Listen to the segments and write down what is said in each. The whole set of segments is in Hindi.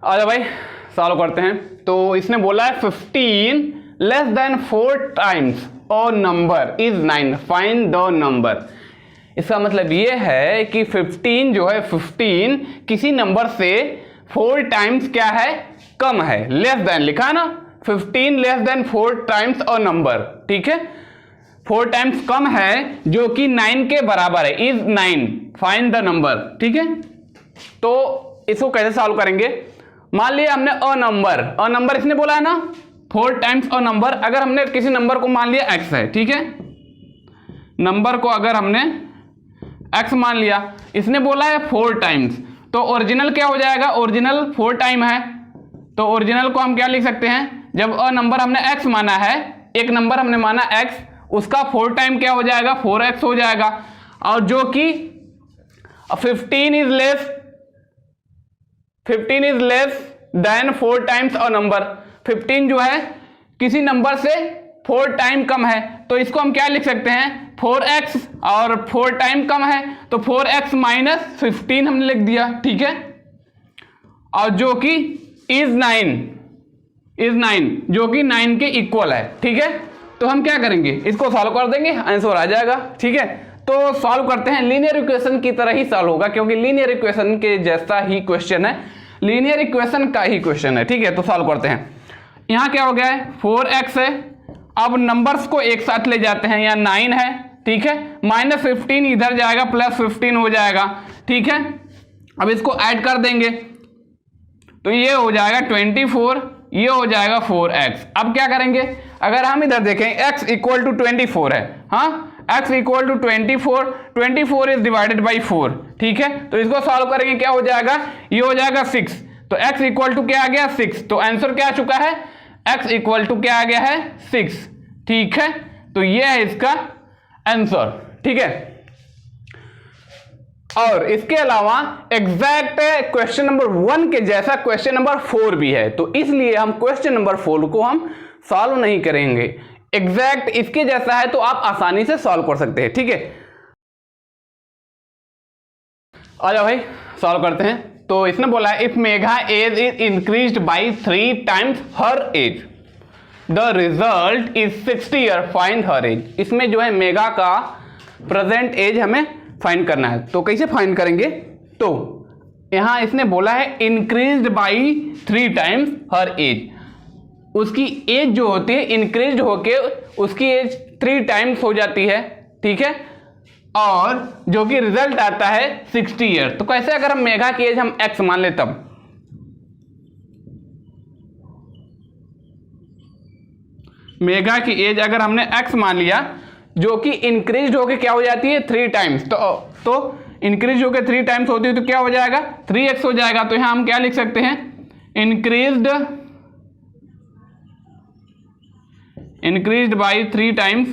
आ जाओ भाई सॉल्व करते हैं। तो इसने बोला है 15 लेस देन 4 टाइम्स और number is 9, find the number. इसका मतलब ये है कि 15 जो है 15 किसी नंबर से 4 टाइम्स क्या है, कम है। लेस देन लिखा ना, 15 लेस देन 4 टाइम्स और नंबर, ठीक है, 4 टाइम्स कम है जो कि 9 के बराबर है, इज 9, फाइंड द नंबर। ठीक है, तो इसको कैसे सॉल्व करेंगे। मान लिया हमने अ नंबर इसने बोला है ना 4 टाइम्स अ नंबर। अगर हमने किसी नंबर को मान लिया x है, ठीक है, नंबर को अगर हमने x मान लिया, इसने बोला है 4 टाइम्स, तो ओरिजिनल क्या हो जाएगा, ओरिजिनल 4 टाइम है, तो ओरिजिनल को हम क्या लिख सकते हैं, जब अ नंबर हमने x माना है, एक नंबर हमने माना x, उसका 4 टाइम क्या हो जाएगा, 4x हो जाएगा। और जो कि 15 is less than 4 times a number. 15 जो है किसी नंबर से 4 टाइम कम है, तो इसको हम क्या लिख सकते हैं, 4x, और 4 टाइम कम है तो 4x माइनस 15 हमने लिख दिया। ठीक है, और जो कि इज 9 जो कि 9 के इक्वल है। ठीक है, तो हम क्या करेंगे, इसको सॉल्व कर देंगे, आंसर आ जाएगा। ठीक है, तो सॉल्व करते हैं, लीनियर इक्वेशन की तरह ही सॉल्व होगा, क्योंकि लीनियर इक्वेशन के जैसा ही क्वेश्चन है, लीनियर इक्वेशन का ही क्वेश्चन है। ठीक है, तो सॉल्व करते हैं। यहां क्या हो गया है, 4x है, अब नंबर्स को एक साथ ले जाते हैं, यहाँ 9 है, ठीक है, माइनस 15 इधर जाएगा, प्लस 15 हो जाएगा। ठीक है, अब इसको ऐड कर देंगे तो ये हो जाएगा 24, ये हो जाएगा 4x। अब क्या करेंगे, अगर हम इधर देखें x इक्वल टू 24 है, हाँ, x equal to 24 is divided by 4। ठीक है, तो इसको सॉल्व करेंगे, क्या हो जाएगा, ये हो जाएगा 6, तो x इक्वल टू क्या आ गया, 6, तो आंसर क्या आ चुका है, x इक्वल टू क्या आ गया है, 6। ठीक है, तो ये है इसका आंसर। ठीक है, और इसके अलावा एग्जैक्ट क्वेश्चन नंबर 1 के जैसा क्वेश्चन नंबर 4 भी है, तो इसलिए हम क्वेश्चन नंबर 4 को हम सॉल्व नहीं करेंगे। एग्जैक्ट इसके जैसा है तो आप आसानी से सॉल्व कर सकते हैं। ठीक है, आ जाओ भाई सॉल्व करते हैं। तो इसने बोला है if Megha age is increased by 3 times her age the result is 60 year, find her age. इसमें जो है मेघा का प्रेजेंट एज हमें फाइंड करना है, तो कैसे फाइंड करेंगे, तो यहां इसने बोला है increased by 3 times her age, उसकी एज जो होती है इंक्रीज्ड होके उसकी एज 3 टाइम्स हो जाती है। ठीक है, और जो कि रिजल्ट आता है 60 ईयर। तो कैसे, अगर हम मेघा की एज हम x मान ले, तब मेघा की एज अगर हमने x मान लिया, जो कि इंक्रीज होके क्या हो जाती है 3 टाइम्स, तो इंक्रीज होके 3 टाइम्स होती है तो क्या हो जाएगा 3x हो जाएगा। तो यहां हम क्या लिख सकते हैं, increased by 3 times,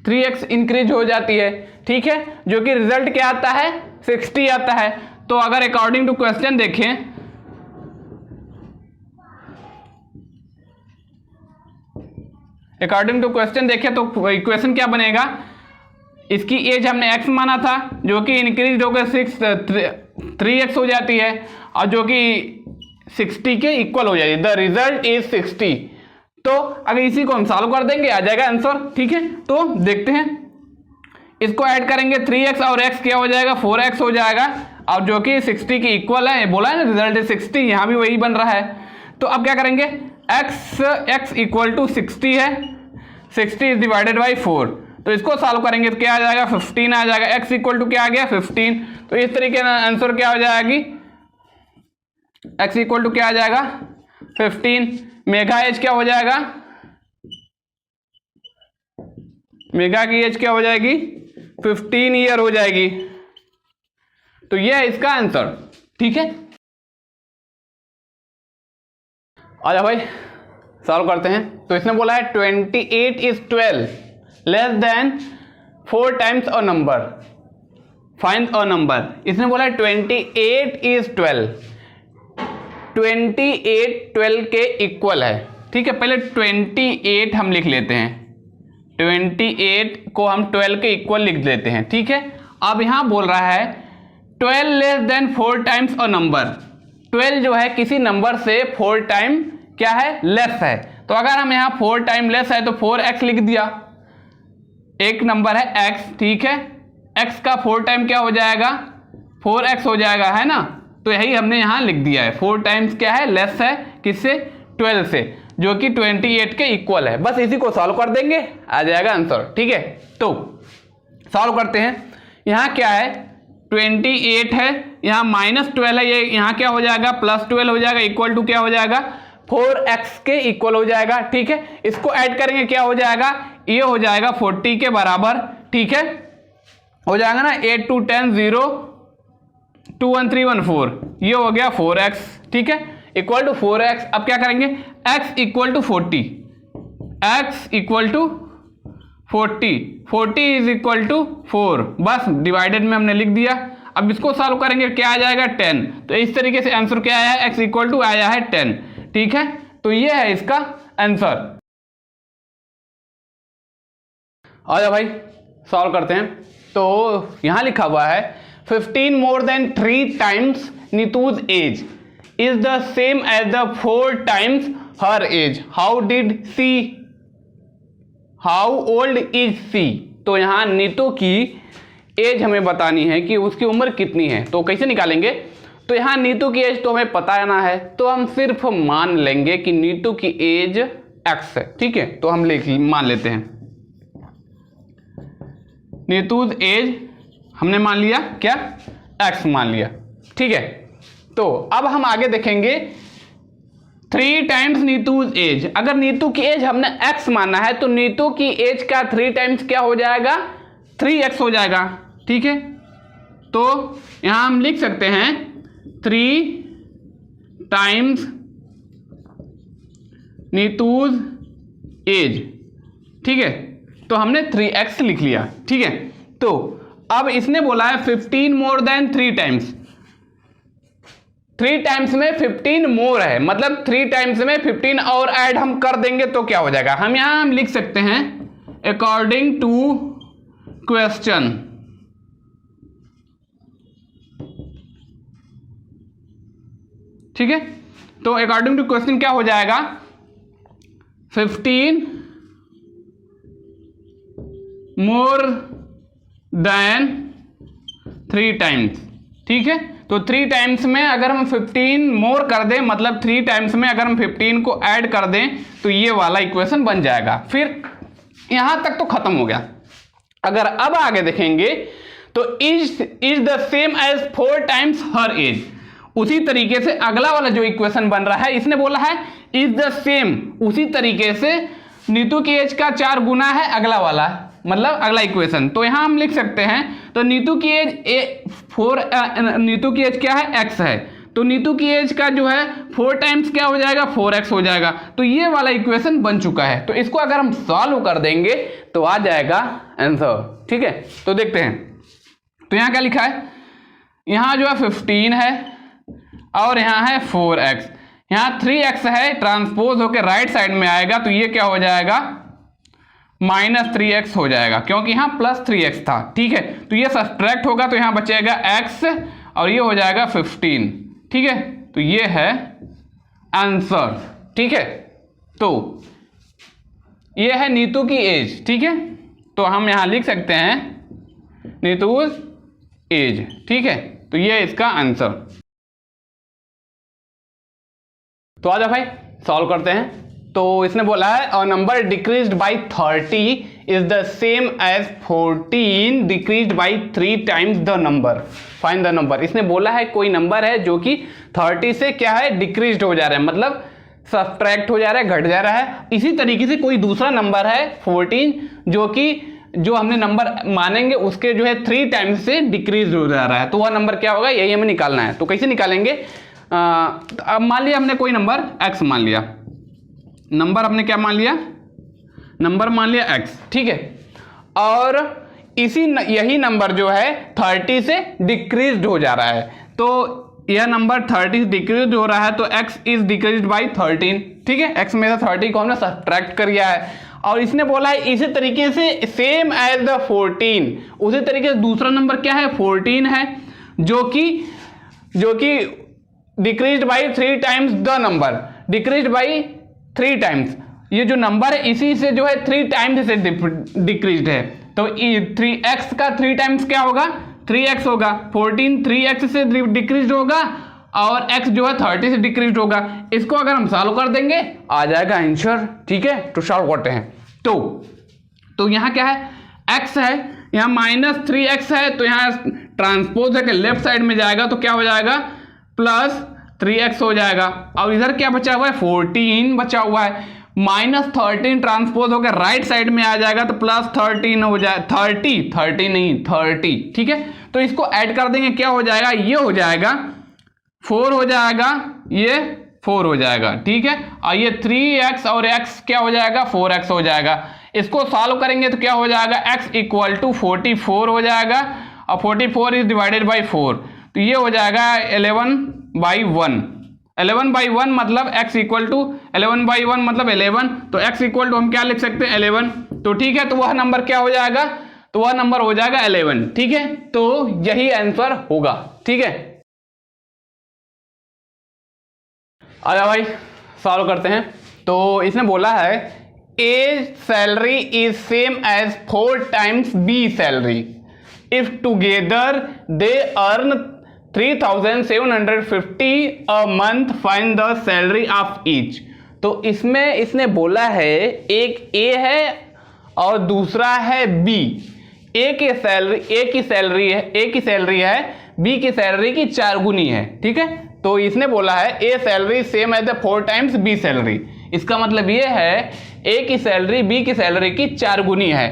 3x increase हो जाती है। ठीक है, जो कि रिजल्ट क्या आता है 60 आता है। तो अगर अकॉर्डिंग टू क्वेश्चन देखें, अकॉर्डिंग टू क्वेश्चन देखें तो इक्वेशन क्या बनेगा, इसकी एज हमने x माना था, जो कि इंक्रीज होकर 3x हो जाती है, और जो कि 60 के इक्वल हो जाती है, द रिजल्ट इज 60। तो अगर इसी को हम सॉल्व कर देंगे आ जाएगा आंसर। ठीक है, तो देखते हैं, इसको ऐड करेंगे 3x और x क्या हो जाएगा 4x हो जाएगा, और जो कि 60 के इक्वल है, बोला है ना रिजल्ट इज 60, यहां भी वही बन रहा है। तो अब क्या करेंगे, x इक्वल टू 60 है, 60 इज डिवाइडेड बाई 4, तो इसको सॉल्व करेंगे तो क्या आ जाएगा 15 आ जाएगा, x इक्वल टू क्या आ गया 15। तो इस तरीके से आंसर क्या हो जाएगी, x इक्वल टू क्या आ जाएगा 15। मेघा एज क्या हो जाएगा, मेघा की एज क्या हो जाएगी 15 ईयर हो जाएगी। तो यह है इसका आंसर। ठीक है, आजा भाई सॉल्व करते हैं। तो इसने बोला है 28 is 12 less than 4 times a number, find a number. इसने बोला है 28 इज 12, 28 12 के इक्वल है। ठीक है, पहले 28 हम लिख लेते हैं, 28 को हम 12 के इक्वल लिख देते हैं। ठीक है, अब यहां बोल रहा है 12 less than 4 times a number. 12 जो है किसी नंबर से 4 टाइम क्या है, लेस है। तो अगर हम यहाँ 4 टाइम लेस है तो 4x लिख दिया। एक नंबर है x, ठीक है, x का 4 टाइम क्या हो जाएगा, 4x हो जाएगा, है ना। तो यही हमने यहाँ लिख दिया है। 4 टाइम्स क्या है, लेस है किससे, 12 से, जो कि 28 के इक्वल है। बस इसी को सॉल्व कर देंगे, आ जाएगा आंसर, ठीक है। तो सॉल्व करते हैं। यहाँ क्या है, 28 है, यहाँ -12 है, ये यहाँ क्या हो जाएगा, +12 हो जाएगा, इक्वल टू क्या हो जाएगा, 4x के इक्वल हो जाएगा, ठीक है। इसको ऐड करेंगे क्या हो जाएगा, ये हो जाएगा 40 के बराबर, ठीक है, हो जाएगा ना। 8 2 10 0 2 1 3 1 4, ये हो गया 4x, ठीक है, इक्वल टू 4x। अब क्या करेंगे, x equal to 40, x equal to 40 is equal to 4, बस डिवाइडेड में हमने लिख दिया। अब इसको सॉल्व करेंगे क्या आ जाएगा, 10। तो इस तरीके से आंसर क्या आया है, x इक्वल टू आया है 10, ठीक है। तो ये है इसका आंसर। आ जाओ भाई सॉल्व करते हैं। तो यहां लिखा हुआ है 15 more than 3 times Neetu's age is the same as the 4 times her age, how old is she. तो यहां नीतू की एज हमें बतानी है कि उसकी उम्र कितनी है। तो कैसे निकालेंगे, तो यहां नीतू की एज तो हमें पता ना है, तो हम सिर्फ मान लेंगे कि नीतू की एज x है, ठीक है। तो हम मान लेते हैं नीतूज एज हमने मान लिया क्या, x मान लिया, ठीक है। तो अब हम आगे देखेंगे 3 टाइम्स नीतूज एज। अगर नीतू की एज हमने x माना है तो नीतू की एज का 3 टाइम्स क्या हो जाएगा, 3x हो जाएगा, ठीक है। तो यहां हम लिख सकते हैं 3 टाइम्स नीतूज एज, ठीक है। तो हमने 3x लिख लिया, ठीक है। तो अब इसने बोला है 15 मोर देन 3 टाइम्स, 3 टाइम्स में 15 मोर है, मतलब 3 टाइम्स में 15 और ऐड हम कर देंगे तो क्या हो जाएगा, हम यहां हम लिख सकते हैं अकॉर्डिंग टू क्वेश्चन, ठीक है। तो अकॉर्डिंग टू क्वेश्चन क्या हो जाएगा, 15 मोर देन 3 टाइम्स, ठीक है। तो 3 टाइम्स में अगर हम 15 मोर कर दें, मतलब 3 टाइम्स में अगर हम 15 को ऐड कर दें तो ये वाला इक्वेशन बन जाएगा। फिर यहां तक तो खत्म हो गया। अगर अब आगे देखेंगे तो is the same as 4 times her age, उसी तरीके से अगला वाला जो इक्वेशन बन रहा है, इसने बोला है इज द सेम, उसी तरीके से नीतू की एज का 4 गुना है अगला वाला, मतलब अगला इक्वेशन। तो यहां हम लिख सकते हैं, तो नीतू की एज नीतू की एज क्या है, x है, तो नीतू की एज का जो है 4 टाइम्स क्या हो जाएगा, 4x हो जाएगा। तो ये वाला इक्वेशन बन चुका है। तो इसको अगर हम सॉल्व कर देंगे तो आ जाएगा आंसर, ठीक है। तो देखते हैं, तो यहाँ क्या लिखा है, यहाँ जो है 15 है और यहाँ है 4x, यहाँ 3x है, ट्रांसपोज होकर राइट साइड में आएगा, तो ये क्या हो जाएगा, -3x हो जाएगा, क्योंकि यहाँ +3x था, ठीक है। तो ये सब्ट्रैक्ट होगा तो यहाँ बचेगा x और ये हो जाएगा 15, ठीक है। तो ये है आंसर, ठीक है। तो ये है नीतू की एज, ठीक है। तो हम यहाँ लिख सकते हैं नीतूज एज, ठीक है। तो ये इसका आंसर। तो आजा भाई सॉल्व करते हैं। तो इसने बोला है a number decreased by 30 is the same as 14 decreased by 3 times the number, find the number. इसने बोला है कोई नंबर है जो कि 30 से क्या है, डिक्रीज्ड हो जा रहा है, मतलब सब्ट्रैक्ट हो जा रहा है, घट जा रहा है। इसी तरीके से कोई दूसरा नंबर है 14 जो कि जो हमने नंबर मानेंगे उसके जो है 3 टाइम्स से डिक्रीज हो जा रहा है, तो वह नंबर क्या होगा, यही हमें निकालना है। तो कैसे निकालेंगे, अब मान लिया हमने कोई नंबर x मान लिया, नंबर हमने क्या मान लिया, नंबर मान लिया x, ठीक है। और यही नंबर जो है 30 से डिक्रीज्ड हो जा रहा है, तो यह नंबर 30 डिक्रीज हो रहा है, तो x इज डिक्रीज्ड बाय 13, ठीक है। x में से 30 को हमने सब्ट्रैक्ट कर दिया है। और इसने बोला है इसी तरीके से सेम एज द 14, उसी तरीके से दूसरा नंबर क्या है, 14 है, जो कि decreased by 3 times the number, decreased by 3 times, ये जो नंबर है इसी से जो है 3 टाइम्स से डिक्रीज्ड है। तो 3x का 3 टाइम्स क्या होगा, 3x होगा। 14 3x से डिक्रीज्ड होगा और x जो है 30 से डिक्रीज्ड होगा। इसको अगर हम सॉल्व कर देंगे आ जाएगा आंसर। ठीक है, तो सॉल्व करते हैं। तो यहाँ क्या है, x है, यहाँ -3x है, तो यहाँ ट्रांसपोज है कि लेफ्ट साइड में जाएगा तो क्या हो जाएगा, +3x हो जाएगा। और इधर क्या बचा हुआ है, 14 बचा हुआ है। -13 ट्रांसपोज होकर राइट साइड में आ जाएगा तो +13 हो जाए, 30 नहीं 30। ठीक है, तो इसको ऐड कर देंगे, क्या हो जाएगा, ये हो जाएगा 4 हो जाएगा, ये 4 हो जाएगा। ठीक है, और ये 3x और x क्या हो जाएगा, 4x हो जाएगा। इसको सॉल्व करेंगे तो क्या हो जाएगा, x = 44 हो जाएगा और 44 इज डिवाइडेड बाई 4, तो ये हो जाएगा 11/1। 11/1 मतलब x = 11/1 मतलब 11, तो x = हम क्या लिख सकते हैं, 11। तो ठीक है, तो वह नंबर क्या हो जाएगा, तो वह नंबर हो जाएगा 11। ठीक है, तो यही आंसर होगा। ठीक है, आजा भाई सॉल्व करते हैं। तो इसने बोला है A salary is same as 4 times B salary if together they earn 3750 a month, find the salary of each. तो इसमें इसने बोला है एक A है और दूसरा है B। A की सैलरी है B की सैलरी की 4 गुनी है। ठीक है, तो इसने बोला है A salary same as 4 times B salary. इसका मतलब ये है A की सैलरी B की सैलरी की 4 गुनी है।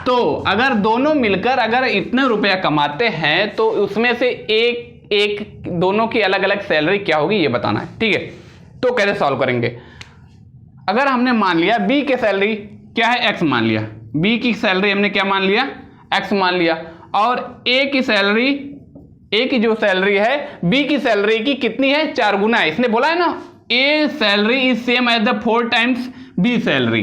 तो अगर दोनों मिलकर अगर इतने रुपया कमाते हैं तो उसमें से एक दोनों की अलग अलग सैलरी क्या होगी ये बताना है। ठीक है, तो कैसे सॉल्व करेंगे। अगर हमने मान लिया B की सैलरी क्या है, x मान लिया, B की सैलरी हमने क्या मान लिया, x मान लिया, और A की जो सैलरी है B की सैलरी की कितनी है, 4 गुना है। इसने बोला है ना A salary is same as 4 times B salary.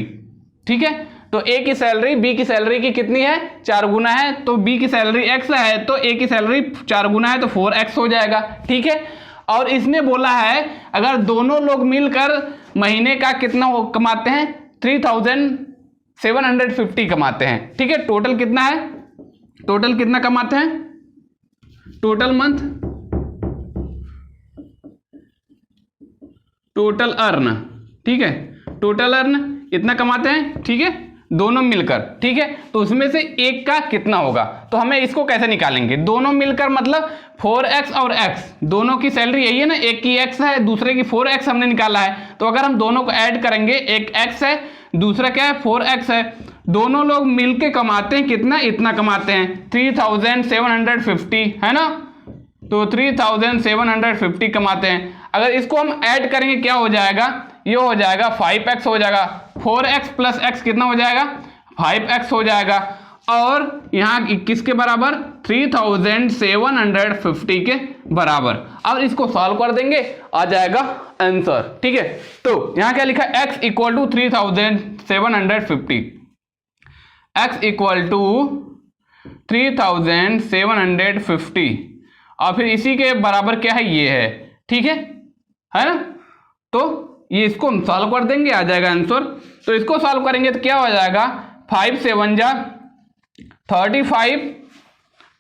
ठीक है, तो A की सैलरी B की सैलरी की कितनी है, 4 गुना है। तो B की सैलरी x है तो A की सैलरी 4 गुना है तो 4x हो जाएगा। ठीक है, और इसने बोला है अगर दोनों लोग मिलकर महीने का कितना कमाते हैं, 3750 कमाते हैं। ठीक है, टोटल कितना है, टोटल कितना कमाते हैं, टोटल मंथ, टोटल अर्न। ठीक है, टोटल अर्न इतना कमाते हैं। ठीक है, दोनों मिलकर। ठीक है, तो उसमें से एक का कितना होगा, तो हमें इसको कैसे निकालेंगे, दोनों मिलकर मतलब 4x और x, दोनों की सैलरी यही है ना, एक की x है दूसरे की 4x हमने निकाला है। तो अगर हम दोनों को ऐड करेंगे, एक x है दूसरा क्या है 4x है, दोनों लोग मिलके कमाते हैं कितना, इतना कमाते हैं 3750 है ना, तो 3750 कमाते हैं। अगर इसको हम ऐड करेंगे क्या हो जाएगा, ये हो जाएगा 5x हो जाएगा, 4x प्लस x कितना हो जाएगा, 5x हो जाएगा, और यहाँ किसके बराबर, 3750 के बराबर। अब इसको सॉल्व कर देंगे आ जाएगा आंसर। ठीक है, तो यहाँ क्या लिखा है, x = 3750, x = 3750, और फिर इसी के बराबर क्या है, ये है। ठीक है ना, तो ये इसको हम सॉल्व कर देंगे आ जाएगा आंसर। तो इसको सॉल्व करेंगे तो क्या हो जाएगा, 5 × 7 = 35,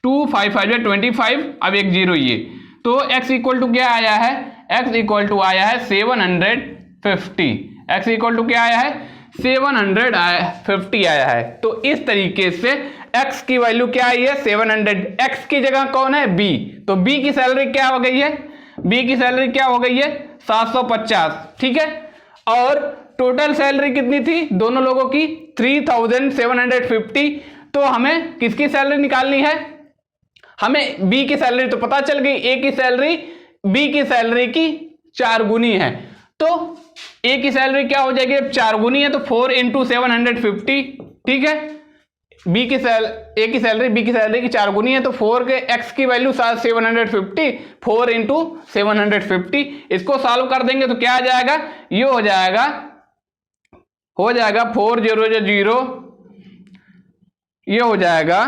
2 5 5 25, अब एक 0 ये, तो x = क्या आया है, x = आया है 750, x = क्या आया है, 750 आया है। तो इस तरीके से x की वैल्यू क्या आई है, 700, x की जगह कौन है, b, तो b की सैलरी क्या हो गई है, b की सैलरी क्या हो गई है 750। ठीक है, और टोटल सैलरी कितनी थी दोनों लोगों की, 3750। तो हमें किसकी सैलरी निकालनी है, हमें b की सैलरी तो पता चल गई, a की सैलरी b की सैलरी की 4 गुनी है, तो a की सैलरी क्या हो जाएगी, 4 गुनी है तो 4 × 750। ठीक है, a की सैलरी b की सैलरी की 4 गुनी है तो 4 के x की वैल्यू 750, 4 × 750। इसको सॉल्व कर देंगे तो क्या आ जाएगा, ये हो जाएगा 400, ये हो जाएगा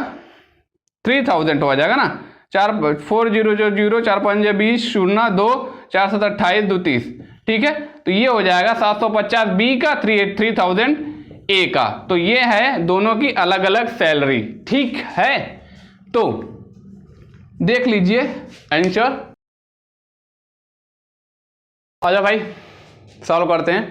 3000 हो जाएगा ना, 4 0 0 0 4 5 20 0 2 4 7 28 2 30, ठीक है। तो ये हो जाएगा 750 बी का, 3000 ए का। तो ये है दोनों की अलग अलग सैलरी, ठीक है। तो देख लीजिए आंसर। आजा भाई सॉल्व करते हैं।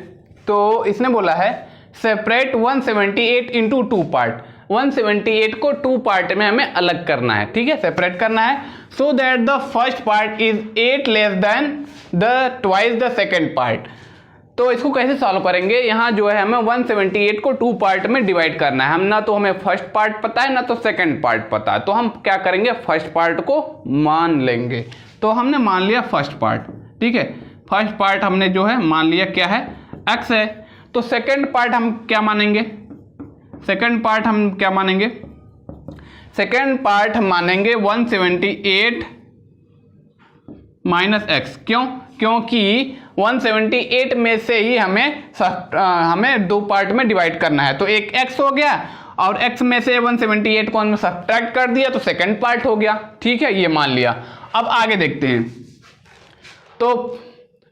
तो इसने बोला है सेपरेट 178 इंटू 2 पार्ट। 178 को 2 पार्ट में हमें अलग करना है, ठीक है, सेपरेट करना है। So that the first part is 8 less than the twice the second part. तो इसको कैसे सॉल्व करेंगे? यहाँ जो है हमें 178 को 2 पार्ट में डिवाइड करना है। हम ना तो हमें फर्स्ट पार्ट पता है ना तो सेकंड पार्ट पता है। तो हम क्या करेंगे, फर्स्ट पार्ट को मान लेंगे। तो हमने मान लिया फर्स्ट पार्ट, ठीक है। फर्स्ट पार्ट हमने जो है मान लिया क्या है, x है। तो सेकंड पार्ट हम क्या मानेंगे, सेकंड पार्ट हम क्या मानेंगे, सेकंड पार्ट मानेंगे 178 माइनस एक्स। क्यों? क्योंकि 178 में से ही हमें 2 पार्ट में डिवाइड करना है। तो एक x हो गया और x में से 178 को हमने सब्ट्रैक्ट कर दिया तो सेकंड पार्ट हो गया, ठीक है, ये मान लिया। अब आगे देखते हैं। तो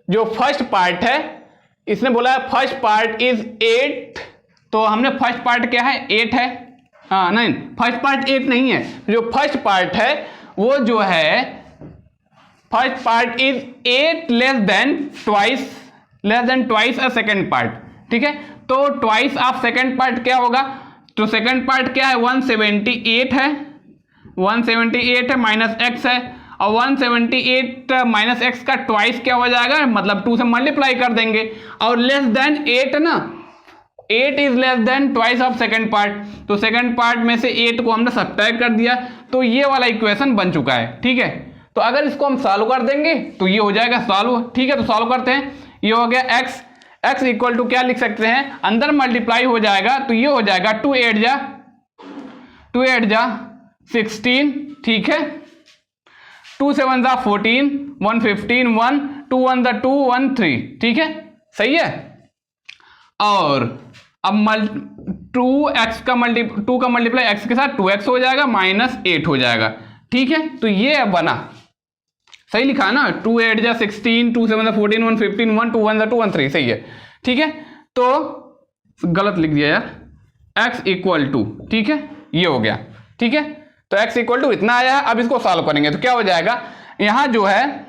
जो फर्स्ट पार्ट है, इसने बोला है फर्स्ट पार्ट इज 8। तो हमने फर्स्ट पार्ट क्या है, 8 है। हाँ नहीं, फर्स्ट पार्ट 8 नहीं है। जो फर्स्ट पार्ट है वो जो है first part is 8 less than twice a second part, ठीक है। तो ट्वाइस ऑफ सेकेंड पार्ट क्या होगा, तो सेकेंड पार्ट क्या है, 178 है, 178 है माइनस एक्स है। और 178 माइनस एक्स का ट्वाइस क्या हो जाएगा, मतलब 2 से मल्टीप्लाई कर देंगे। और लेस देन 8 ना, 8 is less than twice of second part. तो सेकेंड पार्ट में से 8 को हमने सब्ट्रैक्ट कर दिया। तो ये वाला इक्वेशन बन चुका है, ठीक है। तो अगर इसको हम सॉल्व कर देंगे तो ये हो जाएगा सॉल्व, ठीक है। तो सॉल्व करते हैं। ये हो गया x इक्वल टू क्या लिख सकते हैं, अंदर मल्टीप्लाई हो जाएगा तो ये हो जाएगा 2 8 जा 16, ठीक है। 2 7 जा 14, 1 15, 1 2 1 जा 2 1 3, ठीक है, सही है। और अब 2x का मल्टीप्लाई x के साथ 2x हो जाएगा माइनस 8 हो जाएगा, ठीक है। तो ये बना, सही लिखा है ना, 2 8 जा 16, 2 7 जा 14, 1 15, 1 2 1 जा 2 1 3, सही है, ठीक है। तो गलत लिख दिया यार, x इक्वल टू, ठीक है, ये हो गया, ठीक है। तो x इक्वल टू इतना आया है। अब इसको सॉल्व करेंगे तो क्या हो जाएगा, यहां जो है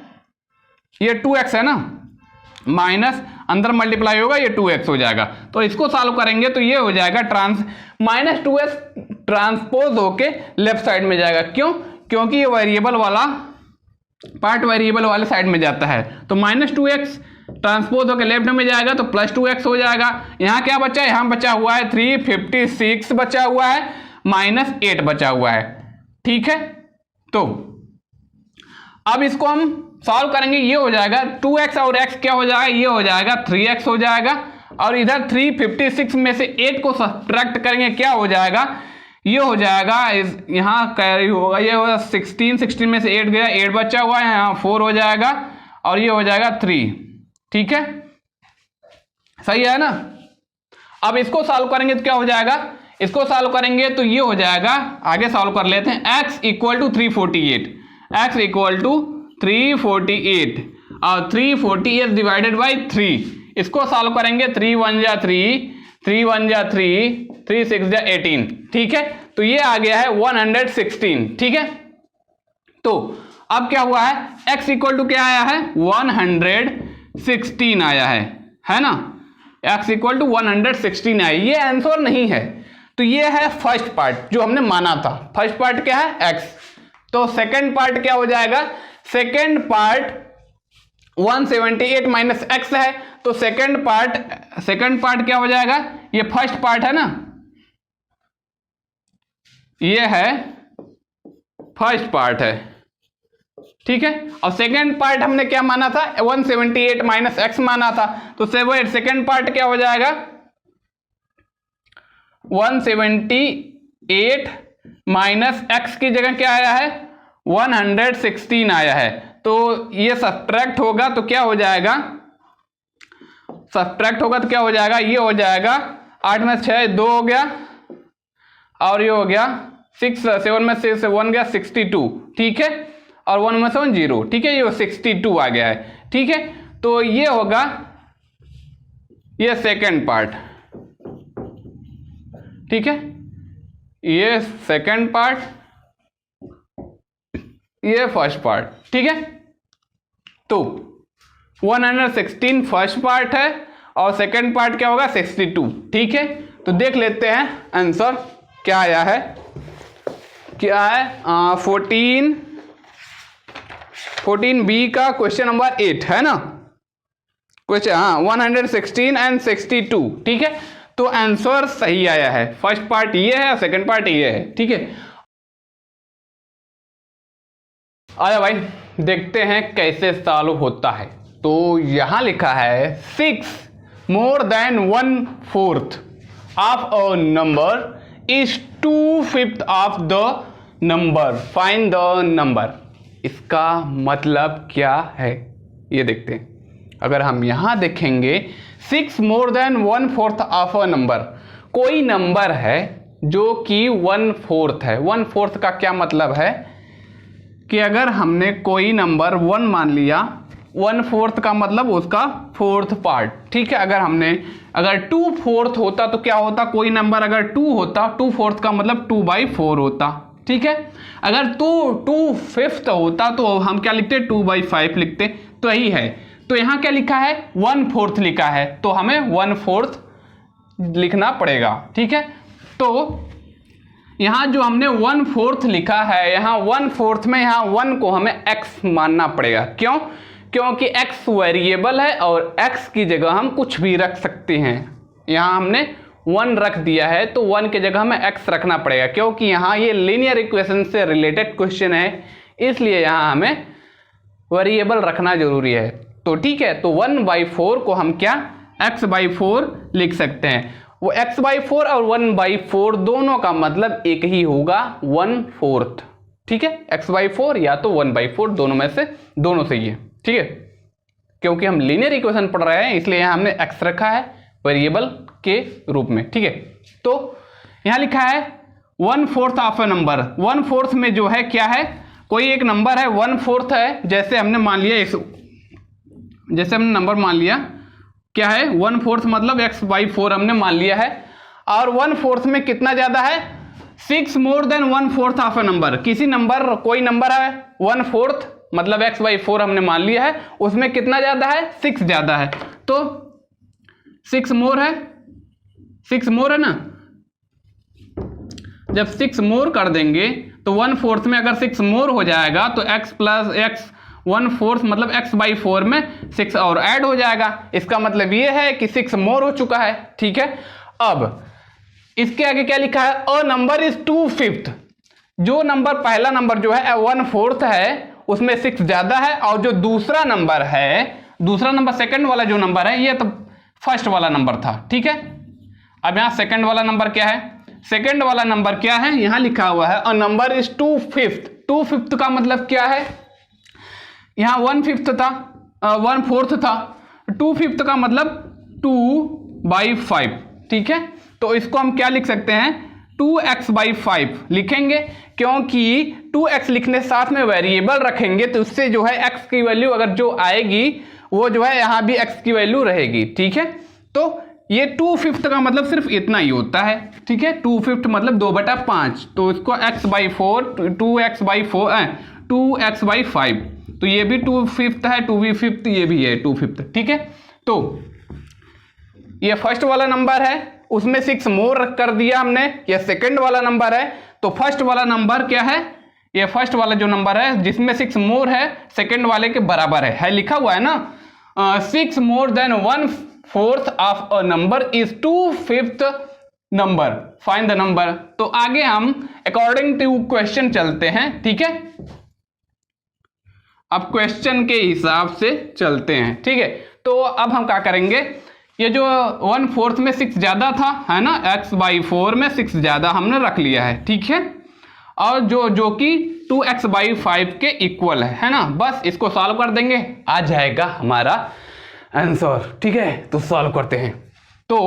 ये 2x है ना, माइनस अंदर मल्टीप्लाई होगा ये 2x हो जाएगा। तो इसको सॉल्व करेंगे तो ये हो जाएगा माइनस 2x ट्रांसपोज होके लेफ्ट साइड में जाएगा। क्यों? क्योंकि ये वेरिएबल वाला पार्ट वेरिएबल वाले साइड में जाता है। तो माइनस 2x ट्रांसपोज होकर लेफ्ट में जाएगा तो प्लस 2x हो जाएगा। यहाँ क्या बचा है, यहाँ बचा हुआ है 356 बचा हुआ है, माइनस 8 बचा हुआ है, ठीक है। तो अब इसको हम सॉल्व करेंगे, ये हो जाएगा 2x और x क्या हो जाएगा, ये हो जाएगा 3x हो जाएगा। और इधर 356 में से 8 को सब्ट्रैक्ट करेंगे, क्या हो जाएगा, ये हो जाएगा, यहाँ कैरी होगा, ये होगा 16 में से 8 गया, 8 बचा हुआ है, यहाँ 4 हो जाएगा और ये हो जाएगा 3, ठीक है, सही है ना। अब इसको सॉल्व करेंगे तो क्या हो जाएगा, इसको सॉल्व करेंगे तो ये हो जाएगा, आगे सॉल्व कर लेते हैं। x equal to 348, x equal to 348 और 348 डिवाइडेड बाई 3। इसको सॉल्व करेंगे 3 1 जा 3, 3 1 जा 3, 3 6 जा 18, ठीक है। तो ये आ गया है 116, ठीक है। तो अब क्या हुआ है, x इक्वल टू क्या आया है, 116 आया है ना, x इक्वल टू 116 आया। ये आंसर नहीं है। तो ये है फर्स्ट पार्ट जो हमने माना था। फर्स्ट पार्ट क्या है, x। तो सेकंड पार्ट क्या हो जाएगा, सेकंड पार्ट 178 माइनस एक्स है। तो सेकंड पार्ट क्या हो जाएगा, ये फर्स्ट पार्ट है ना, ये है फर्स्ट पार्ट है, ठीक है। और सेकंड पार्ट हमने क्या माना था, 178 माइनस एक्स माना था। तो सेकंड पार्ट क्या हो जाएगा, 178 माइनस एक्स की जगह क्या आया है, 116 आया है। तो ये सब्ट्रैक्ट होगा तो क्या हो जाएगा, ये हो जाएगा 8 में 6 2 हो गया और ये हो गया 6 7 में 6 1 गया 62, ठीक है। और 1 में 7 0, ठीक है, ये 62 आ गया है, ठीक है। तो ये होगा ये सेकंड पार्ट, ठीक है, ये सेकंड पार्ट, ये फर्स्ट पार्ट, ठीक है। तो 116 फर्स्ट पार्ट है और सेकंड पार्ट क्या होगा 62, ठीक है। तो देख लेते हैं आंसर क्या आया है, क्या है 14B का क्वेश्चन नंबर 8 है ना, क्वेश्चन, हाँ 116 एंड 62, ठीक है। तो आंसर सही आया है, फर्स्ट पार्ट ये है और सेकंड पार्ट ये है, ठीक है। आया भाई, देखते हैं कैसे सॉल्व होता है। तो यहां लिखा है 6 more than 1/4 of a number is 2/5 of the number, find the number। इसका मतलब क्या है ये देखते हैं। अगर हम यहां देखेंगे 6 more than 1/4 of a number, कोई नंबर है जो कि 1/4 है। 1/4 का क्या मतलब है कि अगर हमने कोई नंबर 1 मान लिया, 1/4 का मतलब उसका 4th पार्ट, ठीक है। अगर 2/4 होता तो क्या होता, कोई नंबर अगर 2 होता, 2/4 का मतलब 2/4 होता, ठीक है। अगर 2/5 होता तो हम क्या लिखते, 2/5 लिखते, तो यही है। तो यहाँ क्या लिखा है 1/4 लिखा है, तो हमें 1/4 लिखना पड़ेगा, ठीक है। तो यहाँ जो हमने 1/4 लिखा है, यहाँ 1/4 में यहाँ 1 को हमें x मानना पड़ेगा। क्यों? क्योंकि x वेरिएबल है और x की जगह हम कुछ भी रख सकते हैं। यहाँ हमने 1 रख दिया है तो 1 की जगह हमें x रखना पड़ेगा, क्योंकि यहाँ ये लीनियर इक्वेशन से रिलेटेड क्वेश्चन है, इसलिए यहाँ हमें वेरिएबल रखना जरूरी है। तो ठीक है, तो 1/4 को हम क्या x/4 लिख सकते हैं। वो x/4 और 1/4 दोनों का मतलब एक ही होगा, 1/4, ठीक है। x/4 या तो 1/4, दोनों में से दोनों सही है, ठीक है। क्योंकि हम लीनियर इक्वेशन पढ़ रहे हैं इसलिए यहाँ हमने x रखा है वेरिएबल के रूप में, ठीक है। तो यहाँ लिखा है 1/4 ऑफ ए नंबर। 1/4 में जो है क्या है, कोई एक नंबर है 1/4 है, जैसे हमने मान लिया जैसे हमने नंबर मान लिया क्या है 1/4 मतलब x/4 हमने मान लिया है, और 1/4 में कितना ज्यादा है 6 more than 1/4 of A number. किसी नंबर, कोई नंबर है 1/4 मतलब x/4 हमने मान लिया है, उसमें कितना ज्यादा है 6 ज्यादा है, तो 6 मोर है, 6 मोर है ना। जब 6 मोर कर देंगे तो 1/4 में अगर 6 मोर हो जाएगा तो x प्लस x 1/4 मतलब x/4 में 6 और ऐड हो जाएगा। इसका मतलब ये है कि 6 मोर हो चुका है, ठीक है। अब इसके आगे क्या लिखा है, अ नंबर इज 2/5। जो नंबर, पहला नंबर जो है 1/4 है उसमें 6 ज्यादा है, और जो दूसरा नंबर है, दूसरा नंबर सेकंड वाला जो नंबर है ये तो फर्स्ट वाला नंबर था, ठीक है। अब यहाँ सेकंड वाला नंबर क्या है, सेकंड वाला नंबर क्या है, यहाँ लिखा हुआ है अ नंबर इज 2/5। 2/5 का मतलब क्या है, यहाँ 1/5 था, 1/4 था, 2/5 का मतलब 2/5, ठीक है। तो इसको हम क्या लिख सकते हैं 2x/5 लिखेंगे, क्योंकि 2x लिखने साथ में वेरिएबल रखेंगे तो उससे जो है x की वैल्यू अगर जो आएगी वो जो है यहाँ भी x की वैल्यू रहेगी, ठीक है। तो ये 2/5 का मतलब सिर्फ इतना ही होता है, ठीक है। 2/5 मतलब 2/5, तो इसको x/4 2x/5, तो ये भी 2/5 है, 2/5 ये भी है 2/5, ठीक है। तो ये फर्स्ट वाला नंबर है, उसमें 6 मोर कर दिया हमने, ये सेकंड वाला नंबर है। तो फर्स्ट वाला नंबर क्या है, ये फर्स्ट वाला जो नंबर है जिसमें 6 मोर है सेकंड वाले के बराबर है लिखा हुआ है ना। 6 more than 1/4 of a number is 2/5 number, find the number. तो आगे हम अकॉर्डिंग टू क्वेश्चन चलते हैं, ठीक है। अब क्वेश्चन के हिसाब से चलते हैं, ठीक है। तो अब हम क्या करेंगे, ये जो 1/4 में 6 ज्यादा था है ना, x/4 में 6 ज्यादा हमने रख लिया है, ठीक है। और जो कि 2x/5 के इक्वल है ना। बस इसको सॉल्व कर देंगे, आ जाएगा हमारा आंसर, ठीक है। तो सॉल्व करते हैं। तो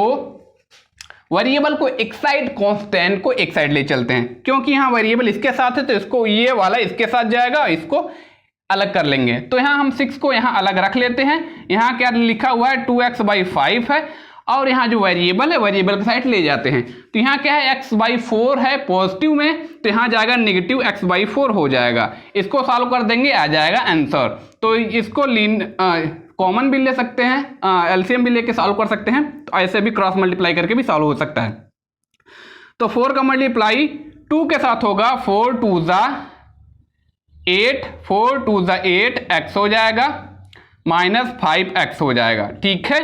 वेरिएबल को एक साइड, कांस्टेंट को एक साइड ले चलते हैं, क्योंकि यहाँ वेरिएबल इसके साथ है तो इसको ये वाला इसके साथ जाएगा, इसको अलग कर लेंगे। तो यहाँ हम 6 को यहाँ अलग रख लेते हैं। यहाँ क्या लिखा हुआ है 2x/5 है और यहाँ जो वेरिएबल है वेरिएबल की साइड ले जाते हैं। तो यहाँ क्या है x/4 है पॉजिटिव में, तो यहाँ जाएगा नेगेटिव x/4 हो जाएगा। इसको सॉल्व कर देंगे आ जाएगा आंसर। तो इसको कॉमन भी ले सकते हैं, एलसीएम भी लेके सॉल्व कर सकते हैं, तो ऐसे भी क्रॉस मल्टीप्लाई करके भी सॉल्व हो सकता है। तो 4 का मल्टीप्लाई 2 के साथ होगा 4 2 8, 4 2 8 x हो जाएगा माइनस 5x हो जाएगा, ठीक है।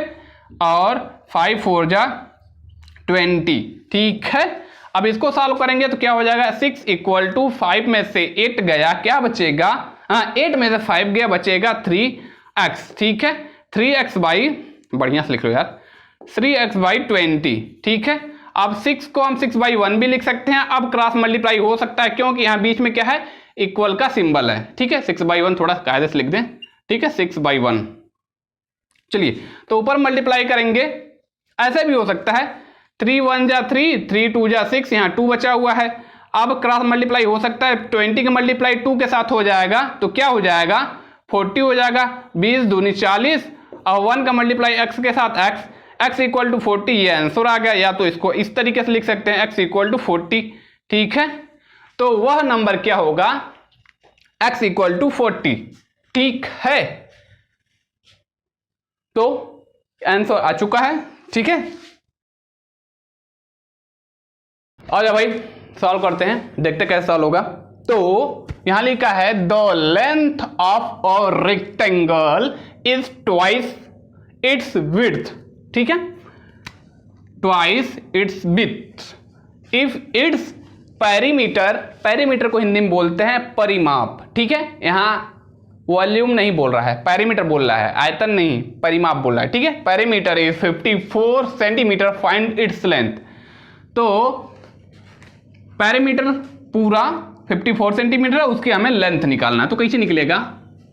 और 5 4 20, ठीक है। अब इसको सॉल्व करेंगे तो क्या हो जाएगा 6 = 5 में से 8 गया, क्या बचेगा 8 में से 5 गया, बचेगा 3x, ठीक है। 3x बाई, बढ़िया से लिख लो यार, 3x/20, ठीक है। अब 6 को हम 6/1 भी लिख सकते हैं। अब क्रॉस मल्टीप्लाई हो सकता है क्योंकि यहाँ बीच में क्या है इक्वल का सिंबल है, ठीक है। 6/1 थोड़ा कायदे से लिख दें, ठीक है 6/1। चलिए तो ऊपर मल्टीप्लाई करेंगे, ऐसे भी हो सकता है 3 1 3, 3 2 6, यहाँ 2 बचा हुआ है। अब क्रॉस मल्टीप्लाई हो सकता है 20 का मल्टीप्लाई 2 के साथ हो जाएगा, तो क्या हो जाएगा 40 हो जाएगा, 20 दूनी 40 और 1 का मल्टीप्लाई x के साथ x = 40, ये आंसर आ गया। या तो इसको इस तरीके से लिख सकते हैं x = 40, ठीक है। तो वह नंबर क्या होगा x = 40, ठीक है। तो आंसर आ चुका है, ठीक है। आ जाओ भाई सॉल्व करते हैं, देखते कैसे सॉल्व होगा। तो यहां लिखा है the length of a rectangle is twice its width, ठीक है, twice its width if its perimeter, perimeter को हिंदी में बोलते हैं परिमाप, ठीक है। यहां वॉल्यूम नहीं बोल रहा है, पेरीमीटर बोल रहा है, आयतन नहीं, परिमाप बोल रहा है, ठीक है। Perimeter is 54 centimetre, find its length. तो पेरीमीटर पूरा 54 सेंटीमीटर, उसकी हमें लेंथ निकालना है। तो कैसे निकलेगा,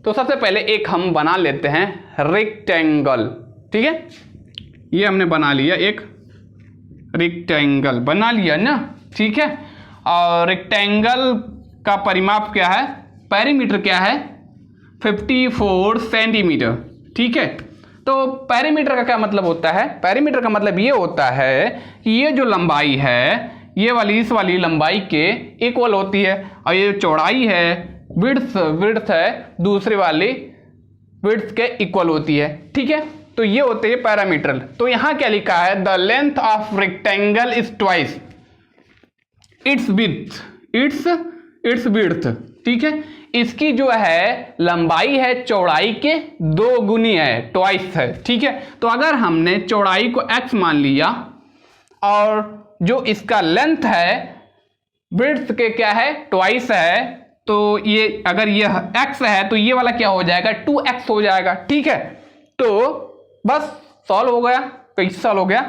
तो सबसे पहले एक हम बना लेते हैं रेक्टेंगल, ठीक है। ये हमने बना लिया, एक रेक्टेंगल बना लिया ना, ठीक है। और रेक्टेंगल का परिमाप क्या है, पेरीमीटर क्या है 54 सेंटीमीटर, ठीक है। तो पेरीमीटर का क्या मतलब होता है, पेरीमीटर का मतलब ये होता है कि ये जो लंबाई है ये वाली इस वाली लंबाई के इक्वल होती है, और ये चौड़ाई है विड्थ है दूसरे वाली विड्थ के इक्वल होती है, ठीक है। तो ये होते हैं पैरामीटर। तो यहां क्या लिखा है the length of rectangle is twice its width, it's width, ठीक है। इसकी जो है लंबाई है चौड़ाई के 2 गुनी है, ट्वाइस है, ठीक है। तो अगर हमने चौड़ाई को x मान लिया और जो इसका लेंथ है विड्थ के क्या है ट्वाइस है, तो ये अगर ये x है तो ये वाला क्या हो जाएगा 2x हो जाएगा, ठीक है। तो बस सॉल्व हो गया। कैसे सॉल्व हो गया,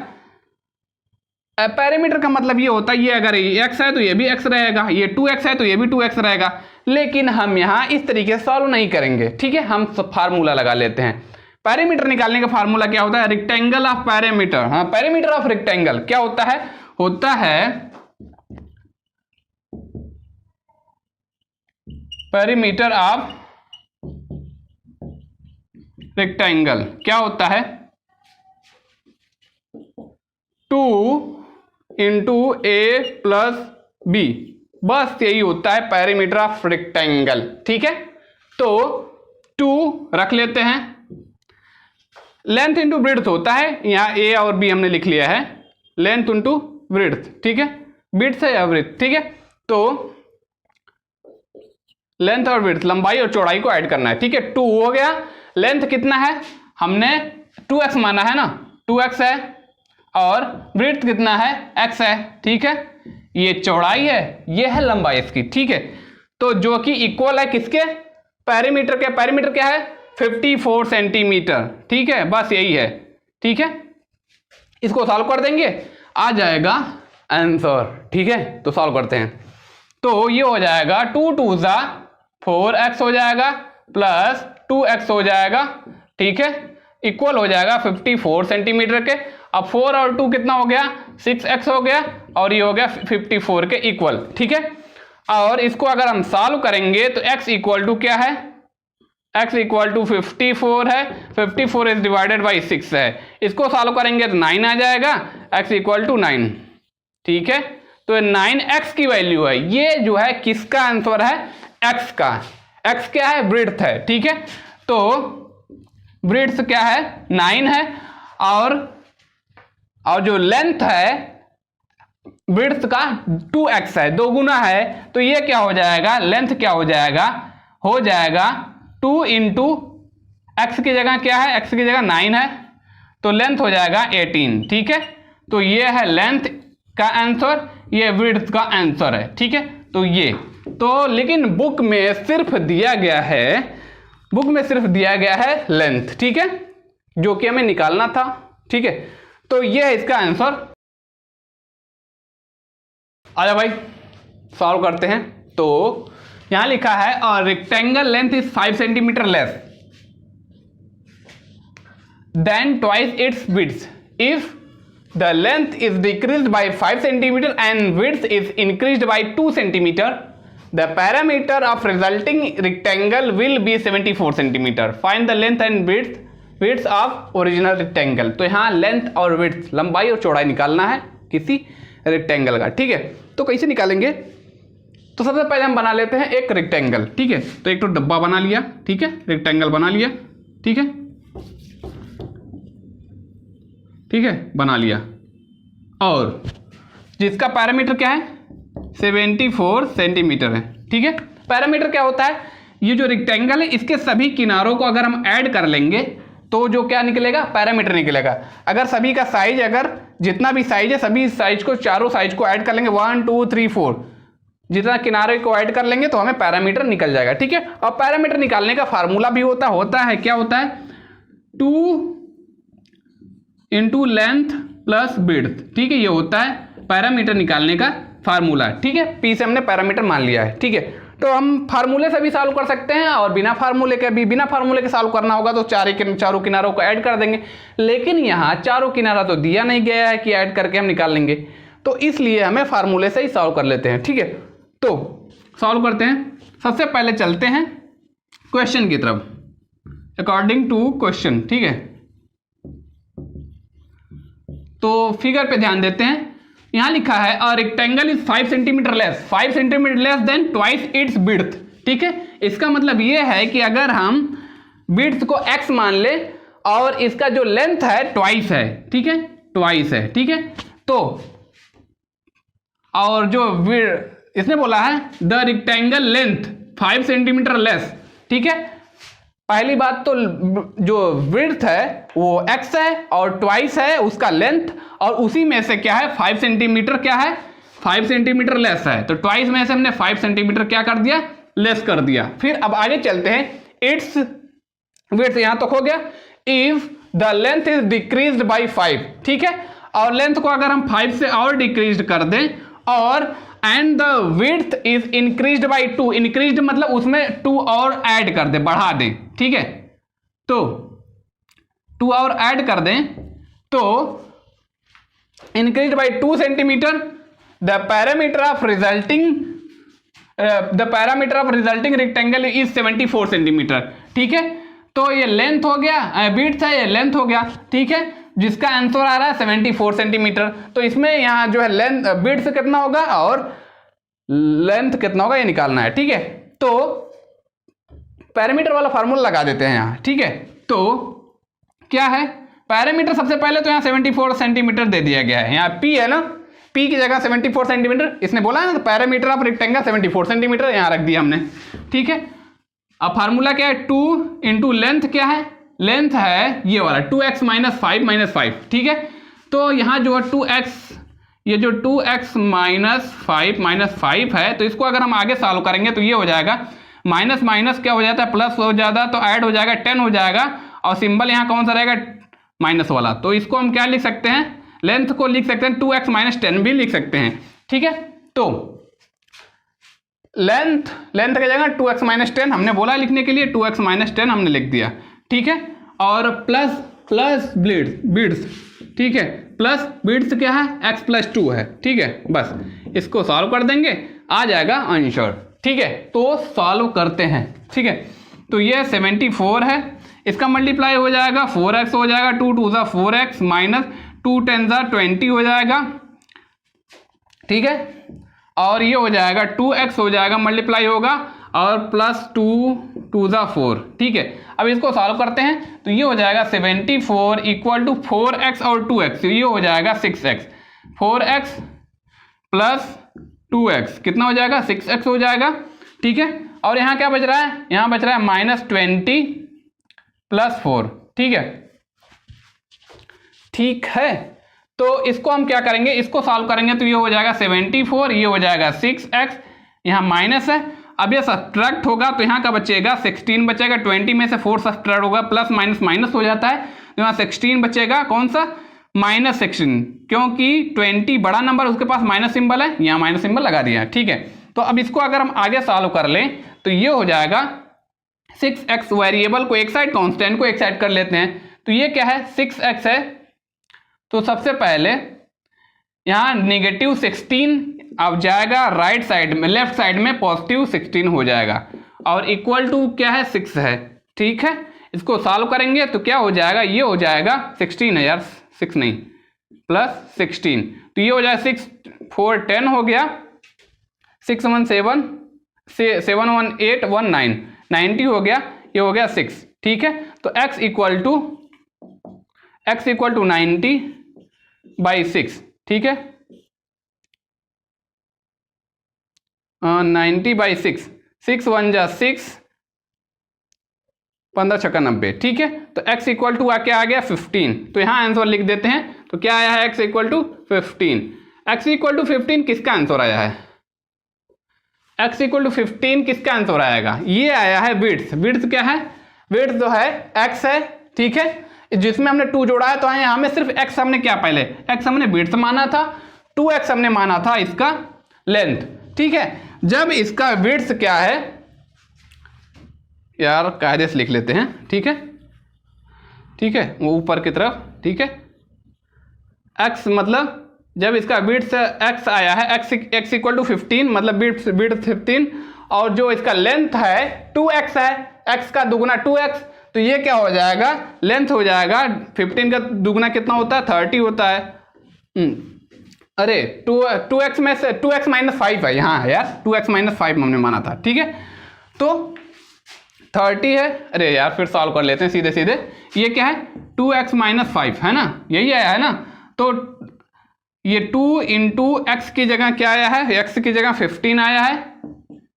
पैरामीटर का मतलब ये होता है ये अगर ये x है तो ये भी x रहेगा, ये 2x है तो ये भी 2x रहेगा। लेकिन हम यहाँ इस तरीके से सॉल्व नहीं करेंगे, ठीक है। हम फार्मूला लगा लेते हैं। पैरामीटर निकालने का फार्मूला क्या होता है, रेक्टेंगल ऑफ पैरामीटर, हाँ पैरामीटर ऑफ रेक्टेंगल क्या होता है पैरामीटर ऑफ रेक्टेंगल क्या होता है 2 × a + b, बस यही होता है पैरामीटर ऑफ रेक्टेंगल, ठीक है। तो 2 रख लेते हैं, लेंथ इंटू ब्रेड्थ होता है, यहाँ a और b हमने लिख लिया है, लेंथ इंटू ब्रेड्थ, ठीक है, ब्रेड्थ है या ब्रेड्थ, ठीक है। तो लेंथ और ब्रेड्थ लंबाई और चौड़ाई को ऐड करना है, ठीक है। 2 हो गया, लेंथ कितना है हमने 2x माना है ना, 2x है, और ब्रेड्थ कितना है x है, ठीक है। ये चौड़ाई है, ये है लंबाई इसकी, ठीक है। तो जो कि इक्वल है किसके, पैरामीटर के, पैरामीटर क्या है 54 सेंटीमीटर, ठीक है, बस यही है, ठीक है। इसको सॉल्व कर देंगे आ जाएगा आंसर, ठीक है। तो सॉल्व करते हैं, तो ये हो जाएगा 2 2 4x हो जाएगा प्लस 2x हो जाएगा, ठीक है, इक्वल हो जाएगा 54 सेंटीमीटर के। अब 4 और 2 कितना हो गया 6x हो गया, और ये हो गया 54 के इक्वल, ठीक है। और इसको अगर हम सॉल्व करेंगे तो x = क्या है x इक्वल टू 54 है, 54 इज डिवाइडेड बाई 6 है, इसको सॉल्व करेंगे तो 9 आ जाएगा, x इक्वल टू 9। ठीक है, तो 9x की वैल्यू है, ये जो है किसका आंसर है, x का। x क्या है, ब्रीड्थ है। ठीक है, तो ब्रीड्थ क्या है, 9 है, और जो लेंथ है ब्रीड्थ का 2x है, 2 गुना है, तो ये क्या हो जाएगा, लेंथ क्या हो जाएगा, 2 इंटू एक्स की जगह क्या है, x की जगह 9 है, तो लेंथ हो जाएगा 18। ठीक है, तो ये है लेंथ का आंसर, ये विड्थ का आंसर है। ठीक है, तो ये तो लेकिन बुक में सिर्फ दिया गया है लेंथ। ठीक है, जो कि हमें निकालना था। ठीक है, तो ये है इसका आंसर। आजा भाई सॉल्व करते हैं। तो यहां लिखा है और rectangle length is 5 centimetre less than twice its width if the length is decreased bye 5 centimetre and width is increased bye 2 centimetre, the parameter of resulting rectangle will be 74 centimetre. Find the length and width of original rectangle. तो यहाँ लेंथ और विड्थ, लंबाई और चौड़ाई निकालना है किसी रेक्टेंगल का। ठीक है, तो कैसे निकालेंगे, तो सबसे पहले हम बना लेते हैं एक रेक्टेंगल। ठीक है, तो एक तो डब्बा बना लिया। ठीक है, रेक्टेंगल बना लिया। ठीक है, बना लिया, और जिसका पैरामीटर क्या है, 74 सेंटीमीटर है। ठीक है, पैरामीटर क्या होता है, ये जो रेक्टेंगल है इसके सभी किनारों को अगर हम ऐड कर लेंगे तो जो क्या निकलेगा, पैरामीटर निकलेगा। अगर सभी का साइज, अगर जितना भी साइज है सभी साइज को, चारों साइज को ऐड कर लेंगे, 1 2 3 4, जितना किनारे को ऐड कर लेंगे तो हमें पैरामीटर निकल जाएगा। ठीक है, और पैरामीटर निकालने का फार्मूला भी होता है क्या होता है, 2 इंटू लेंथ प्लस विड्थ। ठीक है, ये होता है पैरामीटर निकालने का फार्मूला। ठीक है, पी से हमने पैरामीटर मान लिया है। ठीक है, तो हम फार्मूले से भी सॉल्व कर सकते हैं और बिना फार्मूले के सॉल्व करना होगा तो चारों किनारों को ऐड कर देंगे, लेकिन यहाँ चारों किनारा तो दिया नहीं गया है कि ऐड करके हम निकाल लेंगे, तो इसलिए हमें फार्मूले से ही सॉल्व कर लेते हैं। ठीक है, तो सॉल्व करते हैं। सबसे पहले चलते हैं क्वेश्चन की तरफ, अकॉर्डिंग टू क्वेश्चन। ठीक है, तो फिगर पे ध्यान देते हैं। यहां लिखा है और rectangle is 5 centimetre less than twice its width. ठीक है, इसका मतलब ये है कि अगर हम विड्थ को x मान ले और इसका जो लेंथ है ट्वाइस है। ठीक है, ट्वाइस है। ठीक है, तो और जो इसने बोला है the rectangle length 5 centimetre less. ठीक है, पहली बात तो जो विड्थ है वो x है और ट्वाइस है उसका लेंथ, और उसी में से क्या है 5 सेंटीमीटर, क्या है 5 सेंटीमीटर लेस है, तो ट्वाइस में से हमने 5 सेंटीमीटर क्या कर दिया, लेस कर दिया। फिर अब आगे चलते हैं। इट्स विड्थ यहां तक हो गया। If the length is decreased bye 5। ठीक है, और लेंथ को अगर हम 5 से और डिक्रीज्ड कर दें, और and the width is increased bye 2, increased मतलब उसमें 2 और ऐड कर दें, बढ़ा दें। ठीक है, तो 2 और ऐड कर दें तो increased by 2 centimetre, the parameter of resulting rectangle is 74 centimetre. ठीक है, तो ये लेंथ हो गया, विड्थ है, ये लेंथ हो गया। ठीक है, जिसका आंसर आ रहा है 74 सेंटीमीटर। तो इसमें यहां जो है लेंथ, विड्थ कितना होगा और लेंथ कितना होगा ये निकालना है। ठीक है, तो पैरामीटर वाला फार्मूला लगा देते हैं यहां। ठीक है, तो क्या है पैरामीटर, सबसे पहले तो यहां 74 सेंटीमीटर दे दिया गया है, यहाँ P है ना, P की जगह 74 सेंटीमीटर इसने बोला है ना, तो पैरामीटर ऑफ रेक्टेंगल 74 सेंटीमीटर यहां रख दिया हमने। ठीक है, अब फार्मूला क्या है, 2 इंटू लेंथ, क्या है लेंथ है ये वाला 2x माइनस 5। ठीक है, तो यहां जो है 2x, ये जो 2x माइनस 5 है, तो इसको अगर हम आगे सॉल्व करेंगे तो ये हो जाएगा माइनस माइनस क्या हो जाता है, प्लस हो जाता है, तो ऐड हो जाएगा 10 हो जाएगा, और सिंबल यहाँ कौन सा रहेगा, माइनस वाला। तो इसको हम क्या लिख सकते हैं, लेंथ को लिख सकते हैं 2x माइनस 10 भी लिख सकते हैं। ठीक है, तो लेंथ की जगह 2x माइनस 10 हमने बोला लिखने के लिए, 2x माइनस 10 हमने लिख दिया। ठीक है, और प्लस विड्थ। ठीक है, प्लस विड्थ क्या है, x प्लस 2 है। ठीक है, बस इसको सॉल्व कर देंगे, आ जाएगा आंसर। ठीक है, तो सॉल्व करते हैं। ठीक है, तो ये 74 है, इसका मल्टीप्लाई हो जाएगा 4x हो जाएगा, 2 2 ज़ा 4x माइनस 2 10 ज़ा 20 हो जाएगा, ठीक है। और ये हो जाएगा 2x हो जाएगा, मल्टीप्लाई होगा और प्लस 2 2 ज़ा 4, ठीक है। अब इसको सॉल्व करते हैं तो ये हो जाएगा 74 इक्वल टू 4x और 2x, ये हो जाएगा 6x, 4x प्लस 2x कितना हो जाएगा 6x हो जाएगा, ठीक है। और यहाँ क्या बच रहा है, यहाँ बच रहा है -20 प्लस 4, ठीक है, ठीक है। तो इसको हम क्या करेंगे, इसको सॉल्व करेंगे तो ये हो जाएगा 74, ये हो जाएगा 6x, यहाँ माइनस है। अब ये सब्ट्रैक्ट होगा तो यहाँ का बचेगा 16 बचेगा, 20 में से 4 सब्ट्रैक्ट होगा, प्लस माइनस माइनस हो जाता है, तो यहाँ 16 बचेगा, कौन सा -16, क्योंकि 20 बड़ा नंबर उसके पास माइनस सिंबल है, यहाँ माइनस सिंबल लगा दिया, ठीक है। तो अब इसको अगर हम आगे सॉल्व कर लें तो ये हो जाएगा 6x, वेरिएबल को एक साइड, कांस्टेंट को एक साइड कर लेते हैं, तो ये क्या है 6x है। तो सबसे पहले यहाँ -16 अब जाएगा राइट साइड में, लेफ्ट साइड में +16 हो जाएगा, और इक्वल टू क्या है 6 है, ठीक है। इसको सॉल्व करेंगे तो क्या हो जाएगा, ये हो जाएगा 16 है यार, 6 नहीं प्लस 16, तो ये हो जाएगा 6 4 10 हो गया, 6 1 7 7 1 8 1 9 90 हो गया, ये हो गया 6, ठीक है। तो x इक्वल टू 90/6, ठीक है, 90/6, 6 1 जा 6, 15 छक्का 90, ठीक है। तो x इक्वल टू क्या आ गया 15, तो यहाँ आंसर लिख देते हैं, तो क्या आया है x equal to 15, x equal to 15 किसका आंसर आया है, x इक्वल टू 15 किसका आंसर आएगा, ये आया है विड्थ। विड्थ क्या है, विड्थ जो है x है, ठीक है, जिसमें हमने 2 जोड़ा है, तो यहाँ में सिर्फ x हमने क्या पहले x हमने विड्थ माना था, 2x हमने माना था इसका लेंथ, ठीक है। जब इसका विड्थ क्या है यार, कायदे से लिख लेते हैं, ठीक है, ठीक है, वो ऊपर की तरफ, ठीक है, x मतलब जब इसका विड्थ x आया है, x इक्वल टू 15 मतलब विड्थ 15, और जो इसका लेंथ है 2x है, x का दुगुना 2x, तो ये क्या हो जाएगा, लेंथ हो जाएगा 15 का दुगुना कितना होता है 30 होता है, अरे 2x में से 2x -5 है, यहाँ है यार 2x -5 हमने माना था, ठीक है। तो 30 है, अरे यार फिर सॉल्व कर लेते हैं सीधे सीधे, ये क्या है 2x -5 है ना, यही आया है ना। तो ये 2 × x की जगह क्या आया है, x की जगह 15 आया है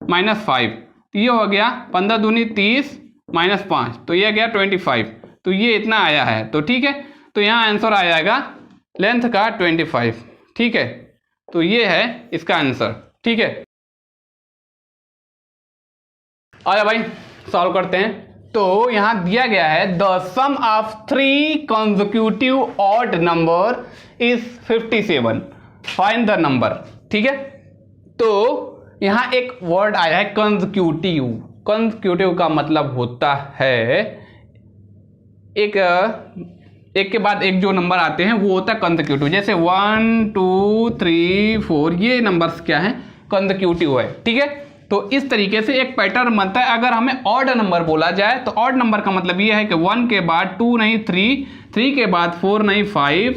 -5, ये हो गया 15 दूनी 30 -5, तो ये गया 25, तो ये इतना आया है, तो ठीक है। तो यहाँ आंसर आ जाएगा लेंथ का 25, ठीक है। तो ये है इसका आंसर, ठीक है। आया भाई सॉल्व करते हैं। तो यहां दिया गया है the sum of 3 consecutive odd number is 57, find the number, ठीक है। तो यहां एक वर्ड आया है कंसेक्यूटिव। कंसेक्यूटिव का मतलब होता है एक के बाद एक जो नंबर आते हैं वो होता है कंसेक्यूटिव, जैसे 1 2 3 4 ये नंबर्स क्या है कंसेक्यूटिव है, ठीक है। तो इस तरीके से एक पैटर्न बनता है। अगर हमें ऑड नंबर बोला जाए तो ऑड नंबर का मतलब ये है कि 1 के बाद 2 नहीं 3, 3 के बाद 4 नहीं 5,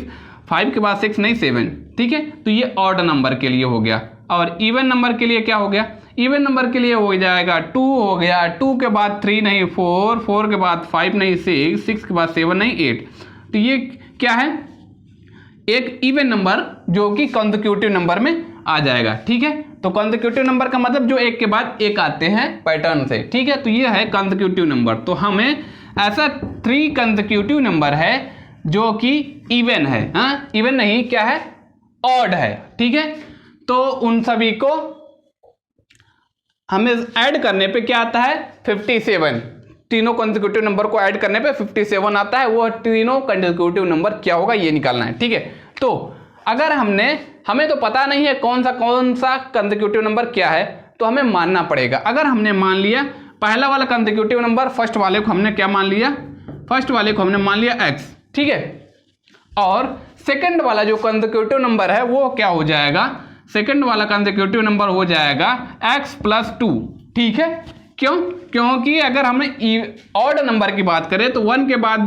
5 के बाद 6 नहीं 7, ठीक है। तो ये ऑड नंबर के लिए हो गया। और इवन नंबर के लिए क्या हो गया, इवन नंबर के लिए हो जाएगा 2 हो गया, 2 के बाद 3 नहीं 4, 4 के बाद 5 नहीं 6, 6 के बाद 7 नहीं 8। तो ये क्या है, एक इवन नंबर जो कि कंसेक्यूटिव नंबर में आ जाएगा, ठीक है। तो कंसेक्यूटिव नंबर का मतलब जो एक के बाद एक आते हैं पैटर्न से, ठीक है। तो ये है कंसेक्यूटिव नंबर। तो हमें ऐसा 3 कंसेक्यूटिव नंबर है जो कि इवन है, हाँ इवन नहीं क्या है ऑड है, ठीक है। तो उन सभी को हमें ऐड करने पे क्या आता है 57, तीनों कंसेक्यूटिव नंबर को ऐड करने पे 57 आता है। वो तीनों कंसेक्यूटिव नंबर क्या होगा ये निकालना है, ठीक है। तो अगर हमें तो पता नहीं है कौन सा कंसेक्यूटिव नंबर क्या है, तो हमें मानना पड़ेगा। अगर हमने मान लिया पहला वाला कंसेक्यूटिव नंबर, फर्स्ट वाले को हमने क्या मान लिया, फर्स्ट वाले को हमने मान लिया x, ठीक है। और सेकंड वाला जो कंसेक्यूटिव नंबर है वो क्या हो जाएगा, सेकंड वाला कंसेक्यूटिव नंबर हो जाएगा x + 2, ठीक है। क्यों? क्योंकि अगर हमें ऑड नंबर की बात करें तो 1 के बाद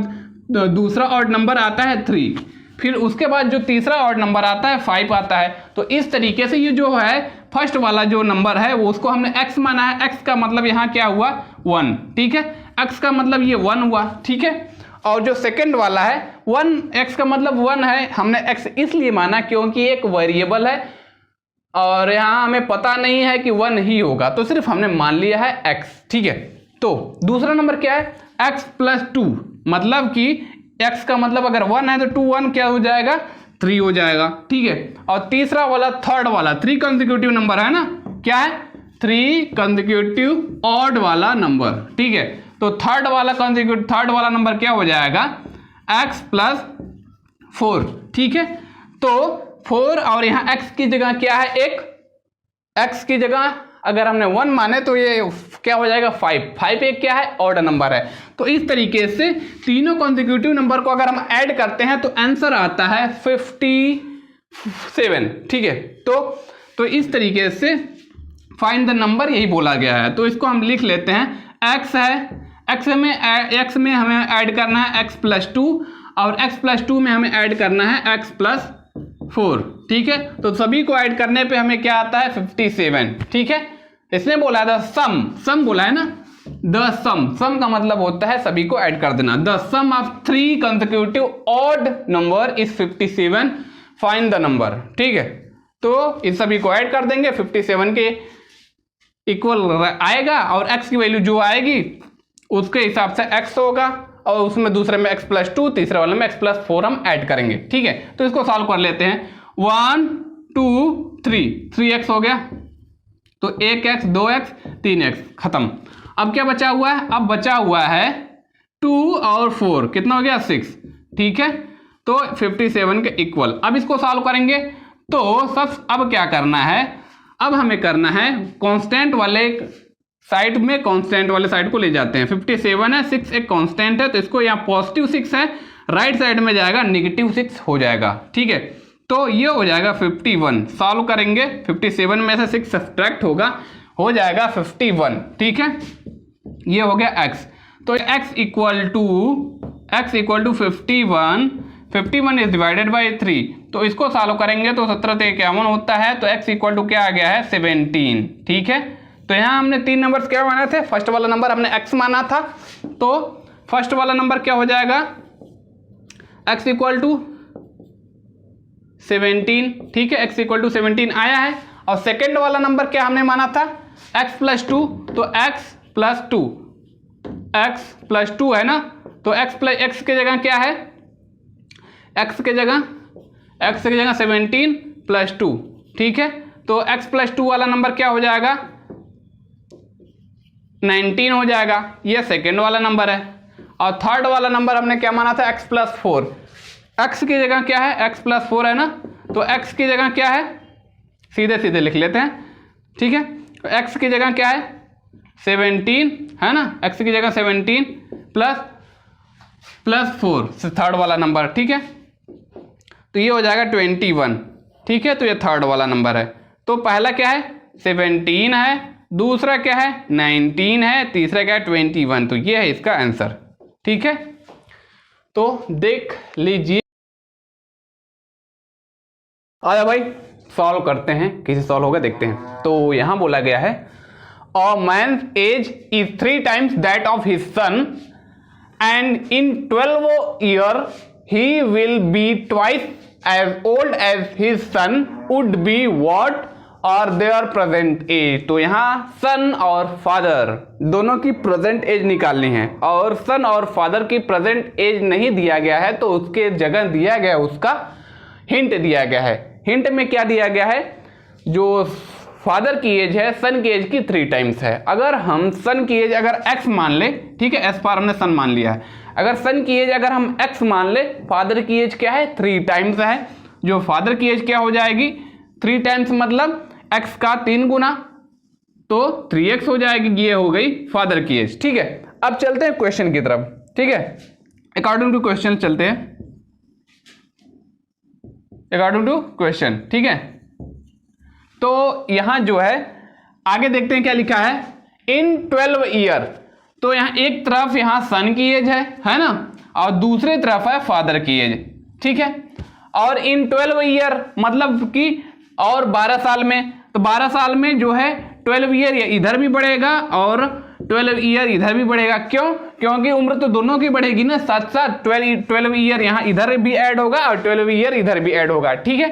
दूसरा ऑड नंबर आता है 3, फिर उसके बाद जो तीसरा ऑड नंबर आता है 5 आता है। तो इस तरीके से ये जो है फर्स्ट वाला जो नंबर है वो उसको हमने x माना है। x का मतलब यहाँ क्या हुआ 1, ठीक है, x का मतलब ये 1 हुआ, ठीक है। और जो सेकंड वाला है 1, x का मतलब 1 है, हमने x इसलिए माना क्योंकि एक वेरिएबल है और यहाँ हमें पता नहीं है कि 1 ही होगा, तो सिर्फ हमने मान लिया है x, ठीक है। तो दूसरा नंबर क्या है x प्लस 2, मतलब कि x का मतलब अगर 1 है तो 2 1 क्या हो जाएगा 3 हो जाएगा, ठीक है। और तीसरा वाला थर्ड वाला 3 कंसेक्यूटिव नंबर है ना, क्या है 3 कंसेक्यूटिव ऑड वाला नंबर, ठीक है। तो थर्ड वाला नंबर क्या हो जाएगा x प्लस 4, ठीक है। तो 4 और यहाँ x की जगह क्या है एक, x की जगह अगर हमने 1 माने तो ये क्या हो जाएगा 5 एक क्या है ऑड नंबर है। तो इस तरीके से तीनों कॉन्सेक्यूटिव नंबर को अगर हम ऐड करते हैं तो आंसर आता है 57, ठीक है। तो इस तरीके से फाइंड द नंबर यही बोला गया है। तो इसको हम लिख लेते हैं, x है, x में हमें ऐड करना है x प्लस 2 और x प्लस 2 में हमें ऐड करना है x प्लस 4, ठीक है। तो सभी को ऐड करने पे हमें क्या आता है 57, ठीक है। इसने बोला द सम बोला है ना, द सम का मतलब होता है सभी को ऐड कर देना। The sum of 3 consecutive odd number is 57, find the number, ठीक है। तो इस सभी को ऐड कर देंगे, 57 के इक्वल आएगा और x की वैल्यू जो आएगी उसके हिसाब से x होगा और उसमें दूसरे में x प्लस 2, तीसरे वाले में x प्लस 4 हम ऐड करेंगे, ठीक है। तो इसको सॉल्व कर लेते हैं, 1 2 3x हो गया, तो 1x 2x 3x खत्म। अब क्या बचा हुआ है, अब बचा हुआ है 2 और 4 कितना हो गया 6, ठीक है। तो 57 के इक्वल। अब इसको सॉल्व करेंगे तो सब अब क्या करना है, अब हमें करना है कांस्टेंट वाले साइड में, कांस्टेंट वाले साइड को ले जाते हैं। 57 है, 6 एक कांस्टेंट है तो इसको यहाँ पॉजिटिव 6 है, राइट साइड में जाएगा नेगेटिव 6 हो जाएगा, ठीक है। तो ये हो जाएगा 51, सॉल्व करेंगे 57 में से 6 सब्ट्रैक्ट होगा, हो जाएगा 51, ठीक है। ये हो गया x, तो x equal to 51 is divided by 3, तो इसको सॉल्व करेंगे तो 17 से 51 होता है, तो x इक्वल टू क्या आ गया है 17, ठीक है। तो यहाँ हमने 3 नंबर्स क्या माने थे, फर्स्ट वाला नंबर हमने x माना था, तो फर्स्ट वाला नंबर क्या हो जाएगा x इक्वल टू 17, ठीक है, x इक्वल टू 17 आया है। और सेकेंड वाला नंबर क्या हमने माना था x प्लस 2, तो x प्लस 2 है ना, तो x के जगह क्या है, x के जगह 17 प्लस 2, ठीक है। तो x प्लस 2 वाला नंबर क्या हो जाएगा 19 हो जाएगा, ये सेकेंड वाला नंबर है। और थर्ड वाला नंबर हमने क्या माना था x प्लस 4, x की जगह क्या है x प्लस 4 है ना, तो x की जगह क्या है सीधे सीधे लिख लेते हैं, ठीक है। तो x की जगह क्या है 17 है ना, x की जगह 17 प्लस 4 थर्ड वाला नंबर, ठीक है। तो ये हो जाएगा 21, ठीक है। तो ये थर्ड वाला नंबर है। तो पहला क्या है 17 है, दूसरा क्या है 19 है, तीसरा क्या है 21, तो ये है इसका आंसर, ठीक है। तो देख लीजिए, आया भाई सॉल्व करते हैं, कैसे सॉल्व होगा देखते हैं। तो यहां बोला गया है a man's age is 3 times that of his son and in 12 year he will be twice as old age his son would be what और देयर प्रेजेंट एज। तो यहाँ सन और फादर दोनों की प्रेजेंट एज निकालनी है और सन और फादर की प्रेजेंट एज नहीं दिया गया है, तो उसके जगह दिया गया उसका हिंट दिया गया है। हिंट में क्या दिया गया है, जो फादर की एज है सन की एज की 3 टाइम्स है। अगर हम सन की एज अगर x मान ले, ठीक है, एस पार हमने सन मान लिया है, अगर सन की एज अगर हम x मान ले, फादर की एज क्या है 3 टाइम्स है, जो फादर की एज क्या हो जाएगी 3 टाइम्स मतलब x का 3 गुना, तो 3x हो जाएगी, ये हो गई फादर की एज, ठीक है। अब चलते हैं क्वेश्चन की तरफ, ठीक है। अकॉर्डिंग टू क्वेश्चन चलते हैं, अकॉर्डिंग टू क्वेश्चन, ठीक है। तो यहां जो है आगे देखते हैं क्या लिखा है, इन 12 ईयर, तो यहाँ एक तरफ यहाँ सन की एज है ना, और दूसरी तरफ है फादर की एज, ठीक है। और इन 12 ईयर मतलब कि और 12 साल में, तो 12 साल में जो है 12 ईयर इधर भी बढ़ेगा और 12 ईयर इधर भी बढ़ेगा। क्यों? क्योंकि उम्र तो दोनों की बढ़ेगी ना, साथ साथ 12 ईयर यहाँ इधर भी ऐड होगा और 12 ईयर इधर भी ऐड होगा, ठीक है।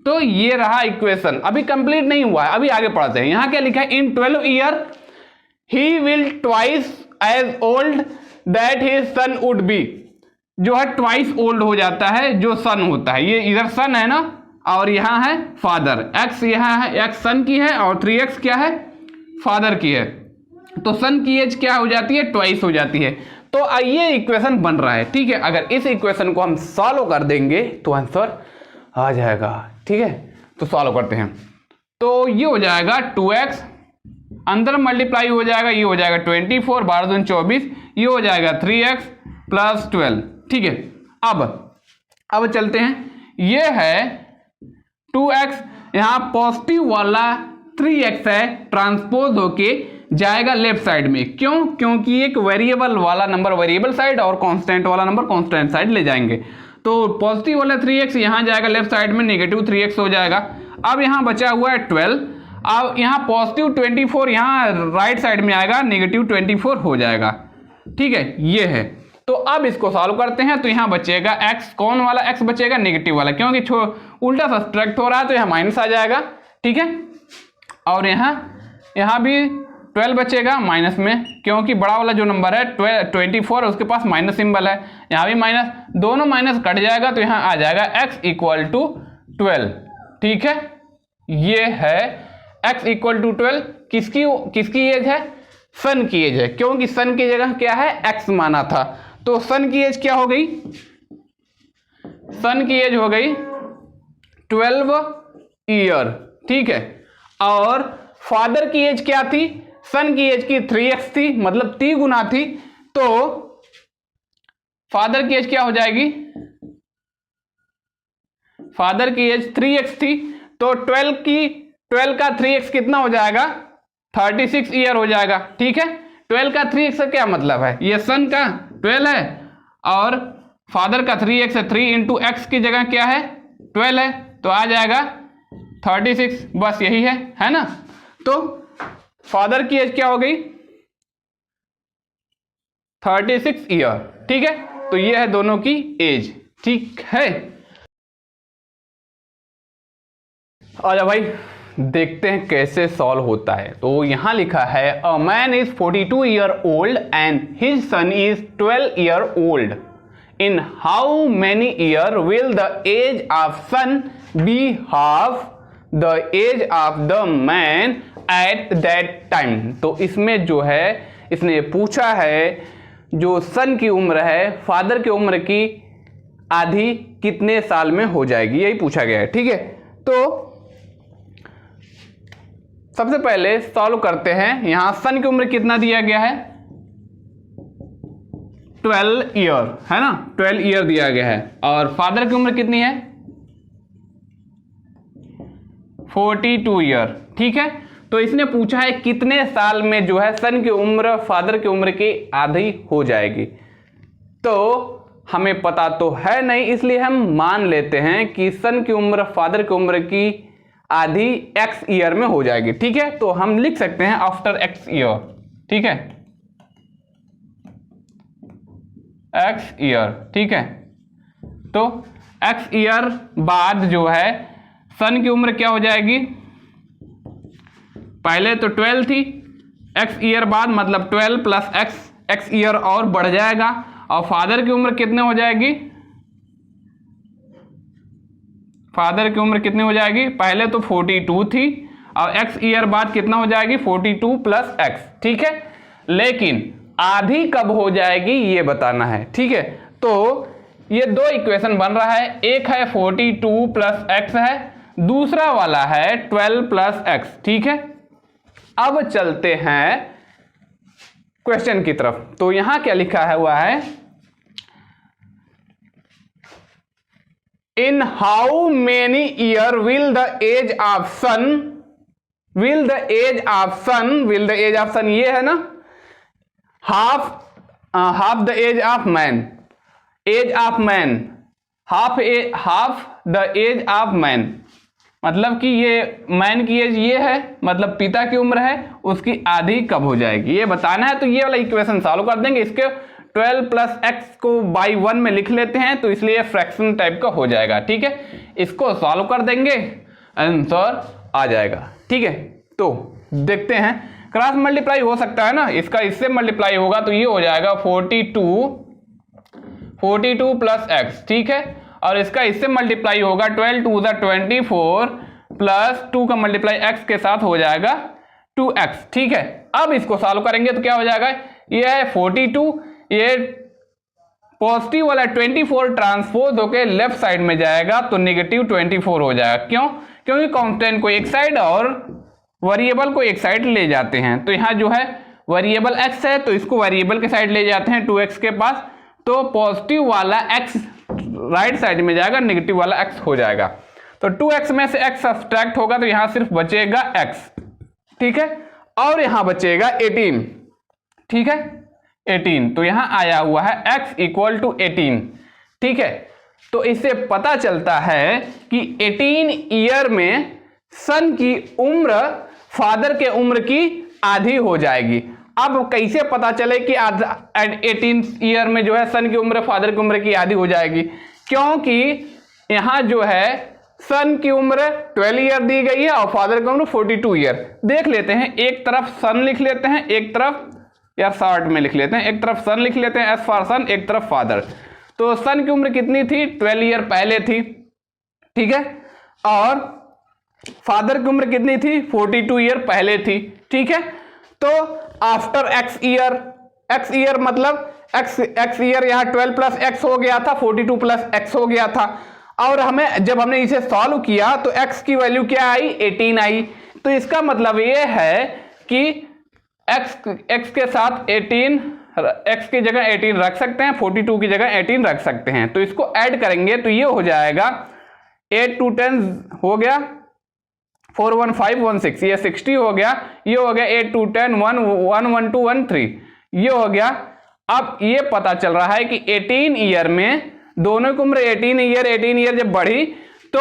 तो ये रहा इक्वेशन, अभी कंप्लीट नहीं हुआ है, अभी आगे पढ़ते हैं। यहाँ क्या लिखा है, in 12 year he will twice as old that his son would be, जो है ट्वाइस ओल्ड हो जाता है जो सन होता है। ये इधर सन है ना और यहाँ है फादर, x यहाँ है, x सन की है और 3x क्या है, फादर की है। तो सन की एज क्या हो जाती है, ट्वाइस हो जाती है। तो ये इक्वेशन बन रहा है, ठीक है। अगर इस इक्वेशन को हम सॉल्व कर देंगे तो आंसर आ जाएगा, ठीक है। तो सॉल्व करते हैं, तो ये हो जाएगा 2x, अंदर मल्टीप्लाई हो जाएगा, ये हो जाएगा 24, 12 दूनी 24, ये हो जाएगा 3x प्लस 12, ठीक है। अब चलते हैं, ये है 2x, यहाँ पॉजिटिव वाला 3x है, ट्रांसपोज होके जाएगा लेफ्ट साइड में। क्यों? क्योंकि एक वेरिएबल वाला नंबर वेरिएबल साइड और कांस्टेंट वाला नंबर कांस्टेंट साइड ले जाएंगे। तो पॉजिटिव वाला 3x यहाँ जाएगा लेफ्ट साइड में, नेगेटिव 3x हो जाएगा। अब यहाँ बचा हुआ है 12, अब यहाँ पॉजिटिव 24 यहाँ राइट साइड में आएगा, नेगेटिव 24 हो जाएगा, ठीक है। ये है, तो अब इसको सॉल्व करते हैं। तो यहाँ बचेगा x, कौन वाला x बचेगा, नेगेटिव वाला, क्योंकि उल्टा सब्ट्रैक्ट हो रहा है तो यहाँ माइनस आ जाएगा, ठीक है। और यहाँ भी 12 बचेगा माइनस में, क्योंकि बड़ा वाला जो नंबर है 24 उसके पास माइनस सिंबल है, यहाँ भी माइनस, दोनों माइनस कट जाएगा तो यहाँ आ जाएगा x इक्वल टू 12, ठीक है। ये है x इक्वल टू 12, किसकी एज है, सन की एज है, क्योंकि सन की जगह क्या है, x माना था। तो सन की एज क्या हो गई, सन की एज हो गई 12 ईयर, ठीक है। और फादर की एज क्या थी, सन की एज की 3x थी, मतलब 3 गुना थी, तो फादर की एज क्या हो जाएगी, फादर की एज 3x थी, तो 12 का 3x कितना हो जाएगा, 36 ईयर हो जाएगा, ठीक है। 12 का 3x का क्या मतलब है, ये सन का 12 है और फादर का 3x है, 3 इंटू एक्स की जगह क्या है 12 है, तो आ जाएगा 36, बस यही है ना। तो फादर की एज क्या हो गई, 36 ईयर, ठीक है। तो ये है दोनों की एज, ठीक है। आजा भाई देखते हैं कैसे सॉल्व होता है। तो यहां लिखा है a man is 42 year old and his son is 12 year old, in how many year will the age of son be half the age of the man at that time. तो इसमें जो है इसने पूछा है जो सन की उम्र है फादर की उम्र की आधी कितने साल में हो जाएगी, यही पूछा गया है, ठीक है। तो सबसे पहले सॉल्व करते हैं। यहां सन की उम्र कितना दिया गया है, 12 ईयर है ना, 12 ईयर दिया गया है। और फादर की उम्र कितनी है, 42 ईयर, ठीक है। तो इसने पूछा है कितने साल में जो है सन की उम्र फादर की उम्र की आधी हो जाएगी। तो हमें पता तो है नहीं, इसलिए हम मान लेते हैं कि सन की उम्र फादर की उम्र की आधी x ईयर में हो जाएगी, ठीक है। तो हम लिख सकते हैं आफ्टर x ईयर, ठीक है, x ईयर, ठीक है। तो x ईयर बाद जो है सन की उम्र क्या हो जाएगी, पहले तो 12 थी, x ईयर बाद मतलब 12 प्लस x ईयर और बढ़ जाएगा। और फादर की उम्र कितने हो जाएगी, फादर की उम्र कितनी हो जाएगी, पहले तो 42 थी और x ईयर बाद कितना हो जाएगी 42 प्लस x, ठीक है। लेकिन आधी कब हो जाएगी ये बताना है, ठीक है। तो ये दो इक्वेशन बन रहा है, एक है 42 प्लस x है, दूसरा वाला है 12 प्लस x, ठीक है। अब चलते हैं क्वेश्चन की तरफ। तो यहां क्या लिखा है हुआ है, in how many year will the age of son will the age of son ये है ना, half the age of man, half the age of man, मतलब कि ये मैन की एज ये है, मतलब पिता की उम्र है, उसकी आधी कब हो जाएगी ये बताना है। तो ये वाला इक्वेशन सॉल्व कर देंगे। इसके 12 प्लस एक्स को बाई 1 में लिख लेते हैं, तो इसलिए फ्रैक्शन टाइप का हो जाएगा। ठीक है, इसको सॉल्व कर देंगे, आंसर आ जाएगा। ठीक है, तो देखते हैं, क्रॉस मल्टीप्लाई हो सकता है ना, इसका इससे मल्टीप्लाई होगा तो ये हो जाएगा 42 प्लस एक्स। ठीक है, और इसका इससे मल्टीप्लाई होगा 12 टू द 24 प्लस 2 का मल्टीप्लाई एक्स के साथ हो जाएगा 2x। ठीक है, अब इसको सॉल्व करेंगे तो क्या हो जाएगा, ये है 42, ये पॉजिटिव वाला 24 ट्रांसपोज होके लेफ्ट साइड में जाएगा तो नेगेटिव 24 हो जाएगा। क्यों? क्योंकि कांस्टेंट को एक साइड और वेरिएबल को एक साइड ले जाते हैं। तो यहाँ जो है वेरिएबल x है तो इसको वेरिएबल के साइड ले जाते हैं 2x के पास, तो पॉजिटिव वाला x राइट साइड में जाएगा, नेगेटिव वाला x हो जाएगा। तो 2x में से x सब्ट्रैक्ट होगा तो यहाँ सिर्फ बचेगा x। ठीक है, और यहाँ बचेगा 18। ठीक है, 18, तो यहाँ आया हुआ है x इक्वल टू 18। ठीक है, तो इससे पता चलता है कि 18 ईयर में सन की उम्र फादर के उम्र की आधी हो जाएगी। अब कैसे पता चले कि 18 ईयर में जो है सन की उम्र फादर की उम्र की आधी हो जाएगी? क्योंकि यहाँ जो है सन की उम्र 12 ईयर दी गई है और फादर की उम्र 42 ईयर। देख लेते हैं, एक तरफ सन लिख लेते हैं, एक तरफ या शॉर्ट में लिख लेते हैं, एक तरफ सन लिख लेते हैं एस फॉर सन, एक तरफ फादर। तो सन की उम्र कितनी थी? 12 ईयर पहले थी। ठीक है, और फादर की उम्र कितनी थी? 42 ईयर पहले थी। ठीक है, तो आफ्टर एक्स ईयर मतलब एक्स ईयर यहाँ 12 प्लस एक्स हो गया था, 42 प्लस एक्स हो गया था। और हमें जब हमने इसे सॉल्व किया तो एक्स की वैल्यू क्या आई? 18 आई। तो इसका मतलब ये है कि एक्स के साथ 18, एक्स की जगह 18 रख सकते हैं, 42 की जगह 18 रख सकते हैं। तो इसको ऐड करेंगे तो ये हो जाएगा 8 टू 10 हो गया 4 1 5 1 6, ये 60 हो गया। ये हो गया 8 टू 10 1 1 1 2 1 3, ये हो गया। अब ये पता चल रहा है कि 18 ईयर में दोनों की उम्र 18 ईयर जब बढ़ी तो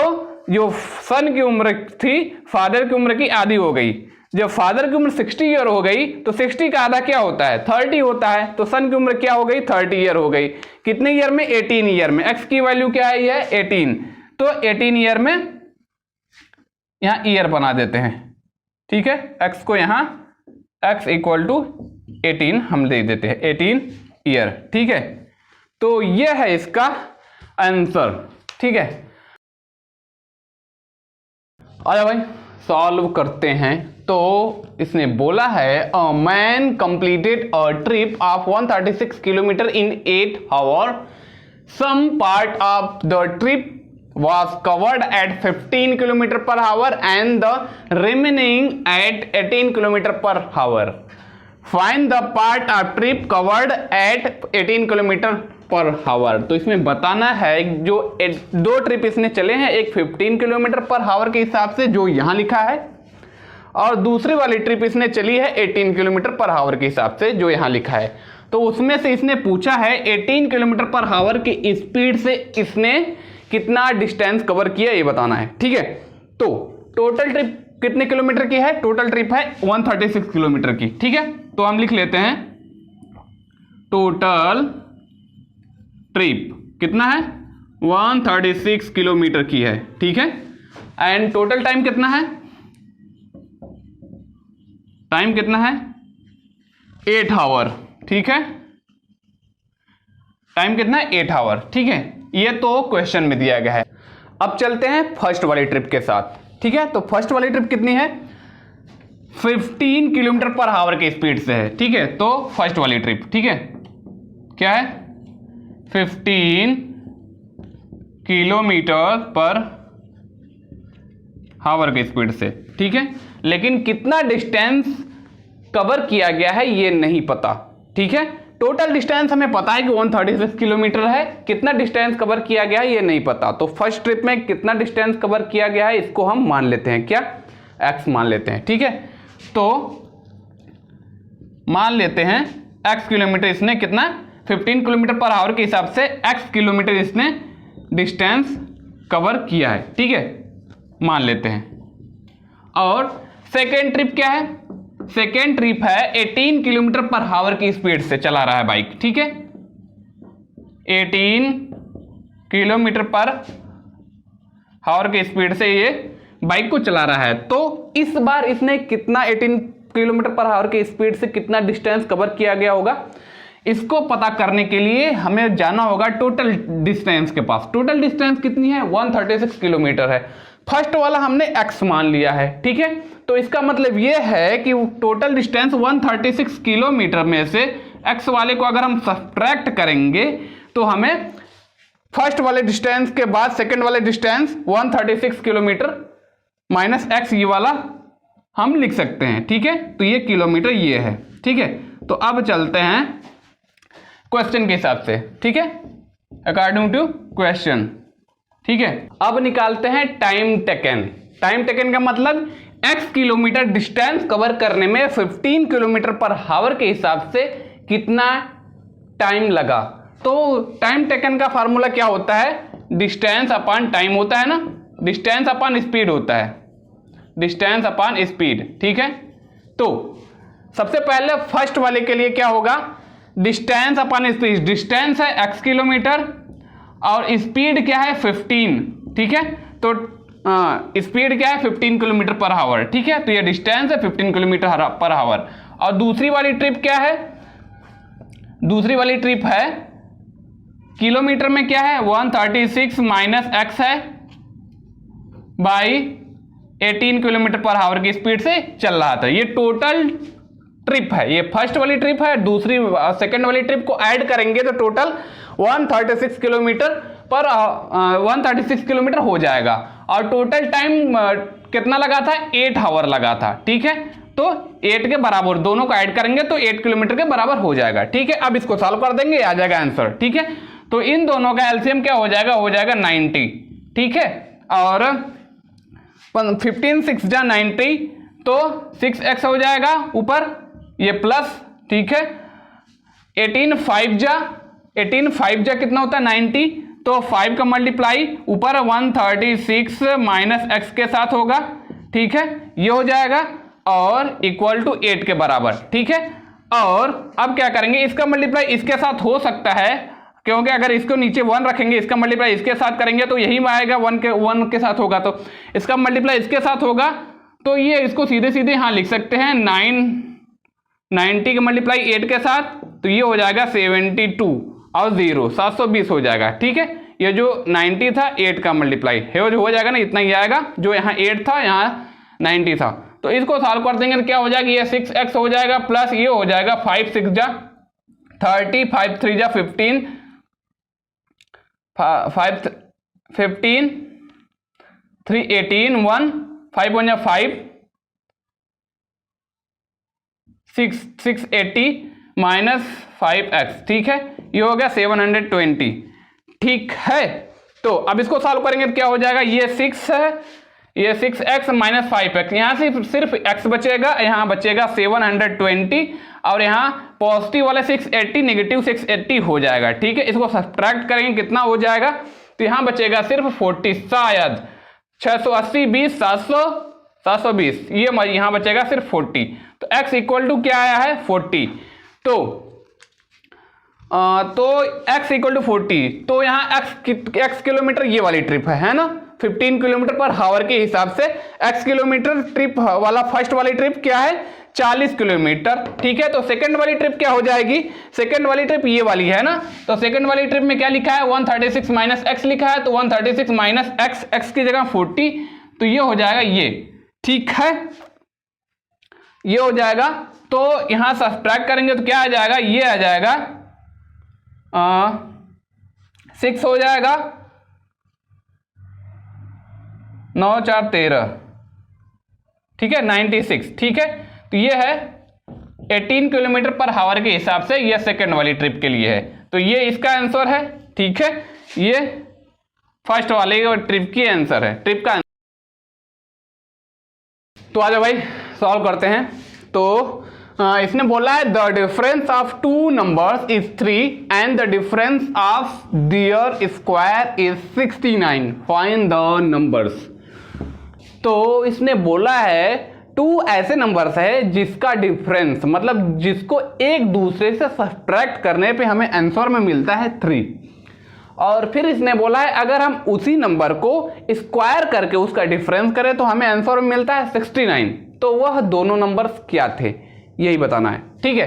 जो सन की उम्र थी फादर की उम्र की आधी हो गई। जब फादर की उम्र 60 ईयर हो गई तो 60 का आधा क्या होता है? 30 होता है। तो सन की उम्र क्या हो गई? 30 ईयर हो गई। कितने ईयर में? 18 ईयर में। एक्स की वैल्यू क्या आई है? 18। तो 18 ईयर में यहां ईयर बना देते हैं। ठीक है, एक्स को यहां एक्स इक्वल टू 18 हम दे देते हैं, 18 ईयर। ठीक है, तो यह है इसका आंसर। ठीक है, आया भाई सॉल्व करते हैं। तो इसने बोला है a man completed a trip of 136 kilometre in 8 hour. Some part of the trip was covered at 15 km per hour and the remaining at 18 km per hour. Find the part of trip covered at 18 km per hour. तो इसमें बताना है जो दो ट्रिप इसने चले हैं, एक 15 किलोमीटर पर हावर के हिसाब से जो यहाँ लिखा है और दूसरी वाली ट्रिप इसने चली है 18 किलोमीटर पर हावर के हिसाब से जो यहाँ लिखा है। तो उसमें से इसने पूछा है 18 किलोमीटर पर हावर की स्पीड से इसने कितना डिस्टेंस कवर किया ये बताना है। ठीक है, तो टोटल ट्रिप कितने किलोमीटर की है? टोटल ट्रिप है 136 किलोमीटर की। ठीक है, तो हम लिख लेते हैं टोटल ट्रिप कितना है? 136 किलोमीटर की है। ठीक है, एंड टोटल टाइम कितना है? टाइम कितना है? 8 आवर। ठीक है, टाइम कितना है? 8 आवर। ठीक है, ये तो क्वेश्चन में दिया गया है। अब चलते हैं फर्स्ट वाली ट्रिप के साथ। ठीक है, तो फर्स्ट वाली ट्रिप कितनी है? 15 किलोमीटर पर आवर की स्पीड से है। ठीक है, तो फर्स्ट वाली ट्रिप, ठीक है, क्या है? 15 किलोमीटर पर आवर की स्पीड से। ठीक है, लेकिन कितना डिस्टेंस कवर किया गया है ये नहीं पता। ठीक है, टोटल डिस्टेंस हमें पता है कि 136 किलोमीटर है, कितना डिस्टेंस कवर किया गया है ये नहीं पता। तो फर्स्ट ट्रिप में कितना डिस्टेंस कवर किया गया है इसको हम मान लेते हैं। क्या? x मान लेते हैं, ठीक है। तो मान लेते हैं x किलोमीटर इसने कितना 15 किलोमीटर पर आवर के हिसाब से x किलोमीटर इसने डिस्टेंस कवर किया है, ठीक है, मान लेते हैं। और सेकेंड ट्रिप क्या है, सेकेंड ट्रिप है 18 किलोमीटर पर आवर की स्पीड से चला रहा है बाइक, ठीक है, 18 किलोमीटर पर आवर की स्पीड से ये बाइक को चला रहा है। तो इस बार इसने कितना 18 किलोमीटर पर आवर की स्पीड से कितना डिस्टेंस कवर किया गया होगा, इसको पता करने के लिए हमें जाना होगा टोटल डिस्टेंस के पास। टोटल डिस्टेंस कितनी है, 136 किलोमीटर है। फर्स्ट वाला हमने x मान लिया है, ठीक है। तो इसका मतलब ये है कि टोटल डिस्टेंस 136 किलोमीटर में से x वाले को अगर हम सब्ट्रैक्ट करेंगे तो हमें फर्स्ट वाले डिस्टेंस के बाद सेकंड वाले डिस्टेंस 136 किलोमीटर माइनस x ये वाला हम लिख सकते हैं, ठीक है। तो ये किलोमीटर ये है, ठीक है। तो अब चलते हैं क्वेश्चन के हिसाब से, ठीक है, अकॉर्डिंग टू क्वेश्चन, ठीक है। अब निकालते हैं टाइम टेकन। टाइम टेकन का मतलब x किलोमीटर डिस्टेंस कवर करने में 15 किलोमीटर पर आवर के हिसाब से कितना टाइम लगा। तो टाइम टेकन का फार्मूला क्या होता है, डिस्टेंस अपॉन टाइम होता है ना, डिस्टेंस अपॉन स्पीड होता है, डिस्टेंस अपॉन स्पीड, ठीक है। तो सबसे पहले फर्स्ट वाले के लिए क्या होगा, डिस्टेंस अपॉन स्पीड, डिस्टेंस है x किलोमीटर और स्पीड क्या है 15, ठीक है। तो स्पीड क्या है 15 किलोमीटर पर आवर, ठीक है। तो ये डिस्टेंस है 15 किलोमीटर पर आवर। और दूसरी वाली ट्रिप क्या है, दूसरी वाली ट्रिप है किलोमीटर में क्या है 136 माइनस x है बाई 18 किलोमीटर पर आवर की स्पीड से चल रहा था। ये टोटल ट्रिप है, ये फर्स्ट वाली ट्रिप है, दूसरी सेकंड वाली ट्रिप को ऐड करेंगे तो टोटल 136 किलोमीटर पर 136 किलोमीटर हो जाएगा। और टोटल टाइम कितना लगा था, 8 आवर लगा था, ठीक है। तो 8 के बराबर दोनों को ऐड करेंगे तो 8 किलोमीटर के बराबर हो जाएगा, ठीक है। अब इसको सॉल्व कर देंगे, आ जाएगा आंसर, ठीक है। तो इन दोनों का एलसीएम क्या हो जाएगा, हो जाएगा 90, ठीक है। और 15 6 जा 90 तो 6x हो जाएगा ऊपर ये प्लस, ठीक है। 18 5 जा कितना होता है 90, तो 5 का मल्टीप्लाई ऊपर 136 माइनस x के साथ होगा, ठीक है, ये हो जाएगा और इक्वल टू 8 के बराबर, ठीक है। और अब क्या करेंगे, इसका मल्टीप्लाई इसके साथ हो सकता है क्योंकि अगर इसको नीचे 1 रखेंगे, इसका मल्टीप्लाई इसके साथ करेंगे तो यही आएगा 1 के साथ होगा, तो इसका मल्टीप्लाई इसके साथ होगा तो ये इसको सीधे सीधे यहाँ लिख सकते हैं 90 का मल्टीप्लाई 8 के साथ तो ये हो जाएगा 72 और 0 720 हो जाएगा, ठीक है। ये जो 90 था 8 का मल्टीप्लाई है जो हो जाएगा ना, इतना ही आएगा, जो यहाँ 8 था यहाँ 90 था। तो इसको सॉल्व कर देंगे तो क्या हो जाएगा, ये 6x हो जाएगा प्लस ये हो जाएगा 5 6 जा 30 5 3 जा 15 5 15 3 18 1 5 1 जा 5 680 माइनस 5x, ठीक है, ये हो गया 720, ठीक है। तो अब इसको सॉल्व करेंगे तो क्या हो जाएगा, ये 6 है, ये 6x माइनस 5x, यहाँ से सिर्फ x बचेगा, यहाँ बचेगा 720 और यहाँ पॉजिटिव वाला 680 नेगेटिव 680 हो जाएगा, ठीक है। इसको सब्ट्रैक्ट करेंगे कितना हो जाएगा, तो यहाँ बचेगा सिर्फ 40, शायद 680 20 720, ये यहाँ बचेगा सिर्फ 40। तो x इक्वल टू क्या आया है 40, तो x इक्वल टू 40, तो यहाँ x किलोमीटर ये वाली ट्रिप है ना, 15 किलोमीटर पर आवर के हिसाब से x किलोमीटर ट्रिप वाला फर्स्ट वाली ट्रिप क्या है 40 किलोमीटर, ठीक है। तो सेकंड वाली ट्रिप क्या हो जाएगी, सेकंड वाली ट्रिप ये वाली है ना, तो सेकंड वाली ट्रिप में क्या लिखा है 136 माइनस x लिखा है, तो 136 माइनस x की जगह 40, तो ये हो जाएगा ये, ठीक है, ये हो जाएगा। तो यहां सब्ट्रैक्ट करेंगे तो क्या आ जाएगा, ये आ जाएगा 6 हो जाएगा 9 4 13, ठीक है 96, ठीक है। तो ये है 18 किलोमीटर पर आवर के हिसाब से, ये सेकंड वाली ट्रिप के लिए है, तो ये इसका आंसर है, ठीक है। ये फर्स्ट वाले ट्रिप की आंसर है, ट्रिप का, तो आ जाओ भाई सॉल्व करते हैं। तो इसने बोला है the difference of two numbers is 3 and the difference of their square is 69, find the numbers. तो इसने बोला है टू ऐसे नंबर्स है जिसका डिफरेंस मतलब जिसको एक दूसरे से सब्ट्रैक्ट करने पे हमें आंसर में मिलता है 3, और फिर इसने बोला है अगर हम उसी नंबर को स्क्वायर करके उसका डिफरेंस करें तो हमें आंसर में मिलता है 69। तो वह दोनों नंबर्स क्या थे यही बताना है, ठीक है।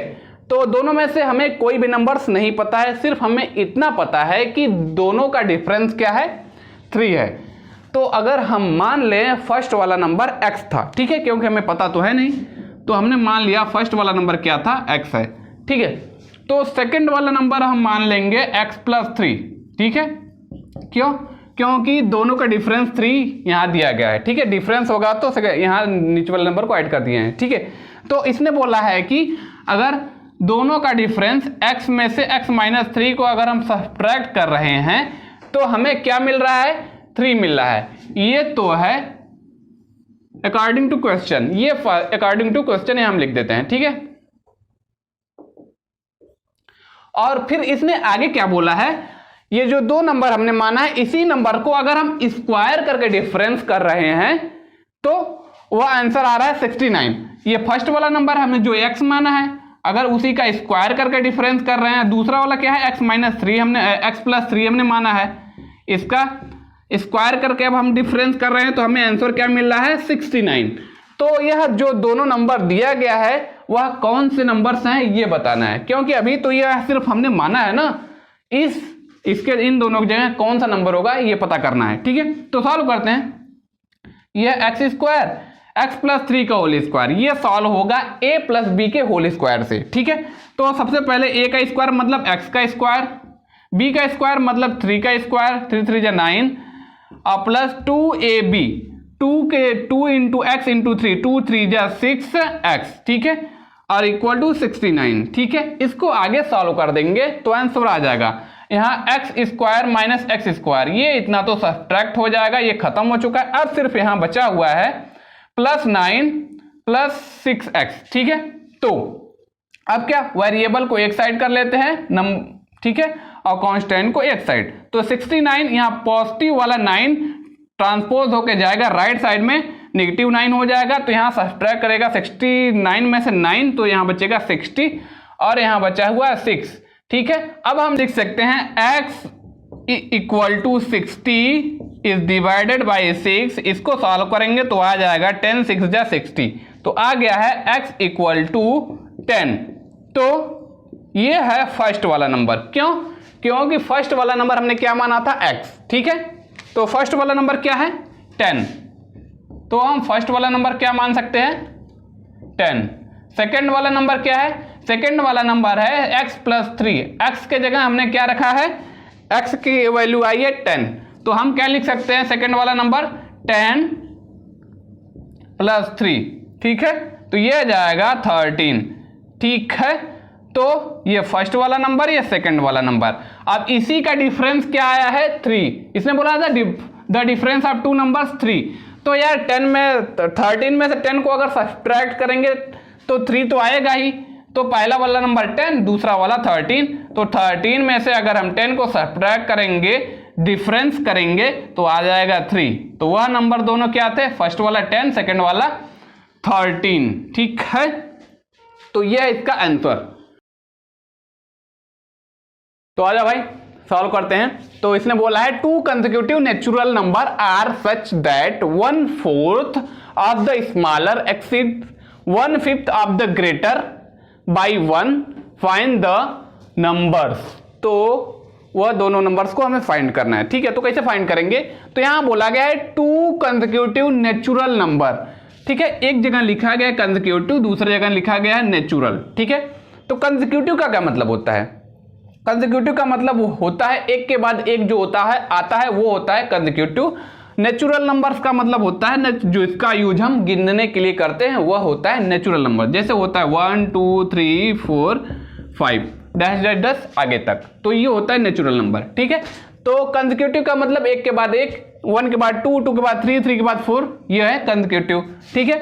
तो दोनों में से हमें कोई भी नंबर्स नहीं पता है, सिर्फ हमें इतना पता है कि दोनों का डिफरेंस क्या है 3 है। तो अगर हम मान लें फर्स्ट वाला नंबर x था, ठीक है, क्योंकि हमें पता तो है नहीं, तो हमने मान लिया फर्स्ट वाला नंबर क्या था x है, ठीक है। तो सेकंड वाला नंबर हम मान लेंगे x प्लस 3, ठीक है। क्यों? क्योंकि दोनों का डिफरेंस 3 यहाँ दिया गया है, ठीक है। डिफरेंस होगा तो यहाँ नीचे वाले नंबर को ऐड कर दिए हैं, ठीक है। तो इसने बोला है कि अगर दोनों का डिफरेंस x में से x माइनस 3 को अगर हम सब्ट्रैक्ट कर रहे हैं तो हमें क्या मिल रहा है 3 मिल रहा है। ये तो है अकॉर्डिंग टू क्वेश्चन, ये अकॉर्डिंग टू क्वेश्चन हम लिख देते हैं, ठीक है। और फिर इसने आगे क्या बोला है, ये जो दो नंबर हमने माना है इसी नंबर को अगर हम स्क्वायर करके डिफरेंस कर रहे हैं तो वह आंसर आ रहा है 69। ये फर्स्ट वाला नंबर हमने जो x माना है अगर उसी का स्क्वायर करके डिफरेंस कर रहे हैं, दूसरा वाला क्या है x माइनस 3 हमने x प्लस 3 हमने माना है, इसका स्क्वायर करके अब हम डिफरेंस कर रहे हैं तो हमें आंसर क्या मिल रहा है 69। तो यह जो दोनों नंबर दिया गया है वह कौन से नंबर्स हैं ये बताना है, क्योंकि अभी तो यह सिर्फ हमने माना है ना, इसके इन दोनों की जगह कौन सा नंबर होगा ये पता करना है, ठीक है। तो सॉल्व करते हैं। यह एक्स स्क्वायर एक्स प्लस 3 का होल स्क्वायर ये सॉल्व होगा a प्लस बी के होल स्क्वायर से, ठीक है। तो सबसे पहले a का स्क्वायर मतलब x का स्क्वायर, b का स्क्वायर मतलब 3 का स्क्वायर, 3 3 जा 9 और plus 2ab 2 into x into 3 2 3 जा 6x, ठीक है, और इक्वल टू 69, ठीक है। इसको आगे सॉल्व कर देंगे तो आंसर आ जाएगा यहाँ x square minus x square, ये इतना तो सब्ट्रैक्ट हो जाएगा, ये खत्म हो चुका है। अब सिर्फ यहाँ बचा हुआ है प्लस 9 प्लस 6x, ठीक है। तो अब क्या वेरिएबल को एक साइड कर लेते हैं ठीक है, और कांस्टेंट को एक साइड। तो 69 यहाँ पॉजिटिव वाला 9 ट्रांसपोज होके जाएगा राइट साइड में, नेगेटिव 9 हो जाएगा, तो यहाँ सब्ट्रैक्ट करेगा 69 में से 9, तो यहाँ बचेगा 60 और यहाँ बचा हुआ 6, ठीक है। अब हम लिख सकते हैं x equal to 60 is divided by 6, इसको सॉल्व करेंगे तो आ जाएगा 10 6 जा 60, तो आ गया है x इक्वल टू 10। तो ये है फर्स्ट वाला नंबर, क्यों? क्योंकि फर्स्ट वाला नंबर हमने क्या माना था x, ठीक है। तो फर्स्ट वाला नंबर क्या है 10, तो हम फर्स्ट वाला नंबर क्या मान सकते हैं 10। सेकेंड वाला नंबर क्या है, सेकेंड वाला नंबर है x प्लस 3, x के जगह हमने क्या रखा है x की वैल्यू आई है 10, तो हम क्या लिख सकते हैं सेकेंड वाला नंबर 10 प्लस 3, ठीक है, तो ये जाएगा 13, ठीक है। तो ये फर्स्ट वाला नंबर ये सेकेंड वाला नंबर। अब इसी का डिफरेंस क्या आया है 3, इसने बोला था the difference of two numbers 3, तो यार 13 में से 10 को अगर सब्ट्रैक्ट करेंगे तो 3 तो आएगा ही, तो पहला वाला नंबर 10 दूसरा वाला 13, तो 13 में से अगर हम 10 को सब्ट्रैक्ट करेंगे डिफरेंस करेंगे तो आ जाएगा 3, तो वह नंबर दोनों क्या थे फर्स्ट वाला 10 सेकंड वाला 13, ठीक है। तो यह है इसका आंसर। तो आजा भाई सॉल्व करते हैं। तो इसने बोला है two consecutive natural number are such that 1/4 of the smaller exceed 1/5 of the greater by 1, find the numbers. तो वह दोनों नंबर्स को हमें फाइंड करना है, ठीक है। तो कैसे फाइंड करेंगे, तो यहां बोला गया है टू कंसेक्यूटिव नेचुरल नंबर, ठीक है। एक जगह लिखा गया है कंसेक्यूटिव, दूसरी जगह लिखा गया है नेचुरल, ठीक है। तो कंसेक्यूटिव का क्या मतलब होता है, कंसेक्यूटिव का मतलब होता है एक के बाद एक जो होता है आता है वो होता है कंसेक्यूटिव। नेचुरल नंबर्स का मतलब होता है जो इसका यूज हम गिनने के लिए करते हैं वह होता है नेचुरल नंबर, जैसे होता है 1 2 3 4 5 डैश डैश डैश आगे तक, तो ये होता है नेचुरल नंबर, ठीक है। तो कंसेक्यूटिव का मतलब एक के बाद एक, 1 के बाद 2 2 के बाद 3 3 के बाद 4, ये है कंसेक्यूटिव, ठीक है।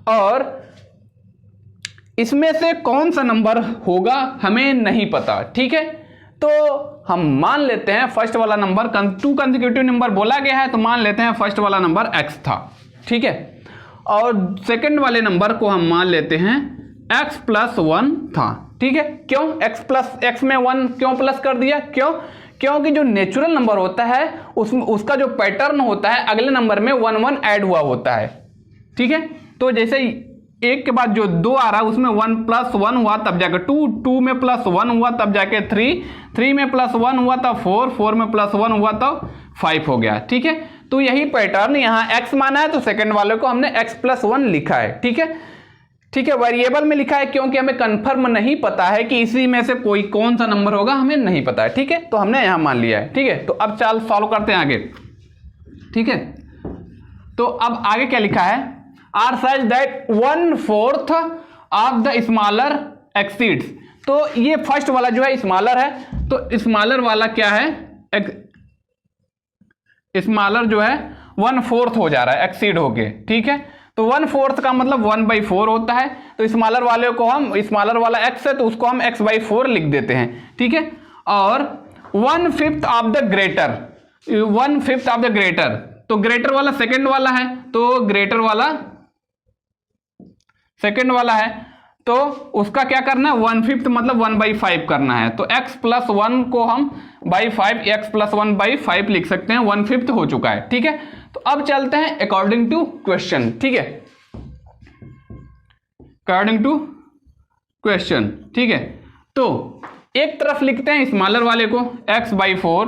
और इसमें से कौन सा नंबर होगा हमें नहीं पता, ठीक है। तो हम मान लेते हैं फर्स्ट वाला नंबर, 2 कंसेक्यूटिव नंबर बोला गया है तो मान लेते हैं फर्स्ट वाला नंबर x था, ठीक है। और सेकंड वाले नंबर को हम मान लेते हैं x + 1 था, ठीक है। क्यों x में 1 क्यों प्लस कर दिया? क्योंकि जो नेचुरल नंबर होता है उसका जो पैटर्न होता है अगले नंबर में 1 1 ऐड हुआ होता है, ठीक है। तो जैसे एक के बाद जो 2 आ रहा है उसमें 1 + 1 हुआ तब जाके 2, 2 में +1 हुआ तब जाके 3, 3 में +1 हुआ तब 4, 4 में +1 हुआ तब 5 हो गया, ठीक है। तो यही पैटर्न यहाँ x माना है तो सेकंड वाले को हमने x + 1 लिखा है, ठीक है। वेरिएबल में लिखा है क्योंकि हमें कंफर्म नहीं पता है कि इसी में से कोई कौन सा नंबर होगा, हमें नहीं पता है, ठीक है। तो हमने यहाँ मान लिया है, ठीक है। तो अब चल सॉल्व करते हैं आगे, ठीक है। तो अब आगे क्या लिखा है? Are such that 1/4 of the smaller exceeds. तो ये फर्स्ट वाला जो है स्मॉलर है, तो स्मॉलर वाला क्या है? स्मॉलर जो है 1/4 हो जा रहा है एक्सीड होके, ठीक है। तो 1/4 का मतलब 1/4 होता है। तो स्मॉलर वाले को हम, स्मॉलर वाला x है तो उसको हम x/4 लिख देते हैं, ठीक है। और 1/5 of the greater, 1/5 of the greater, तो ग्रेटर वाला सेकंड वाला है, तो ग्रेटर वाला सेकंड वाला है तो उसका क्या करना है? 1/5 मतलब 1/5 करना है। तो x + 1 को हम बाई 5, x + 1/5 लिख सकते हैं, 1/5 हो चुका है, ठीक है। तो अब चलते हैं अकॉर्डिंग टू क्वेश्चन, ठीक है। अकॉर्डिंग टू क्वेश्चन, ठीक है। तो एक तरफ लिखते हैं स्मॉलर वाले को x/4,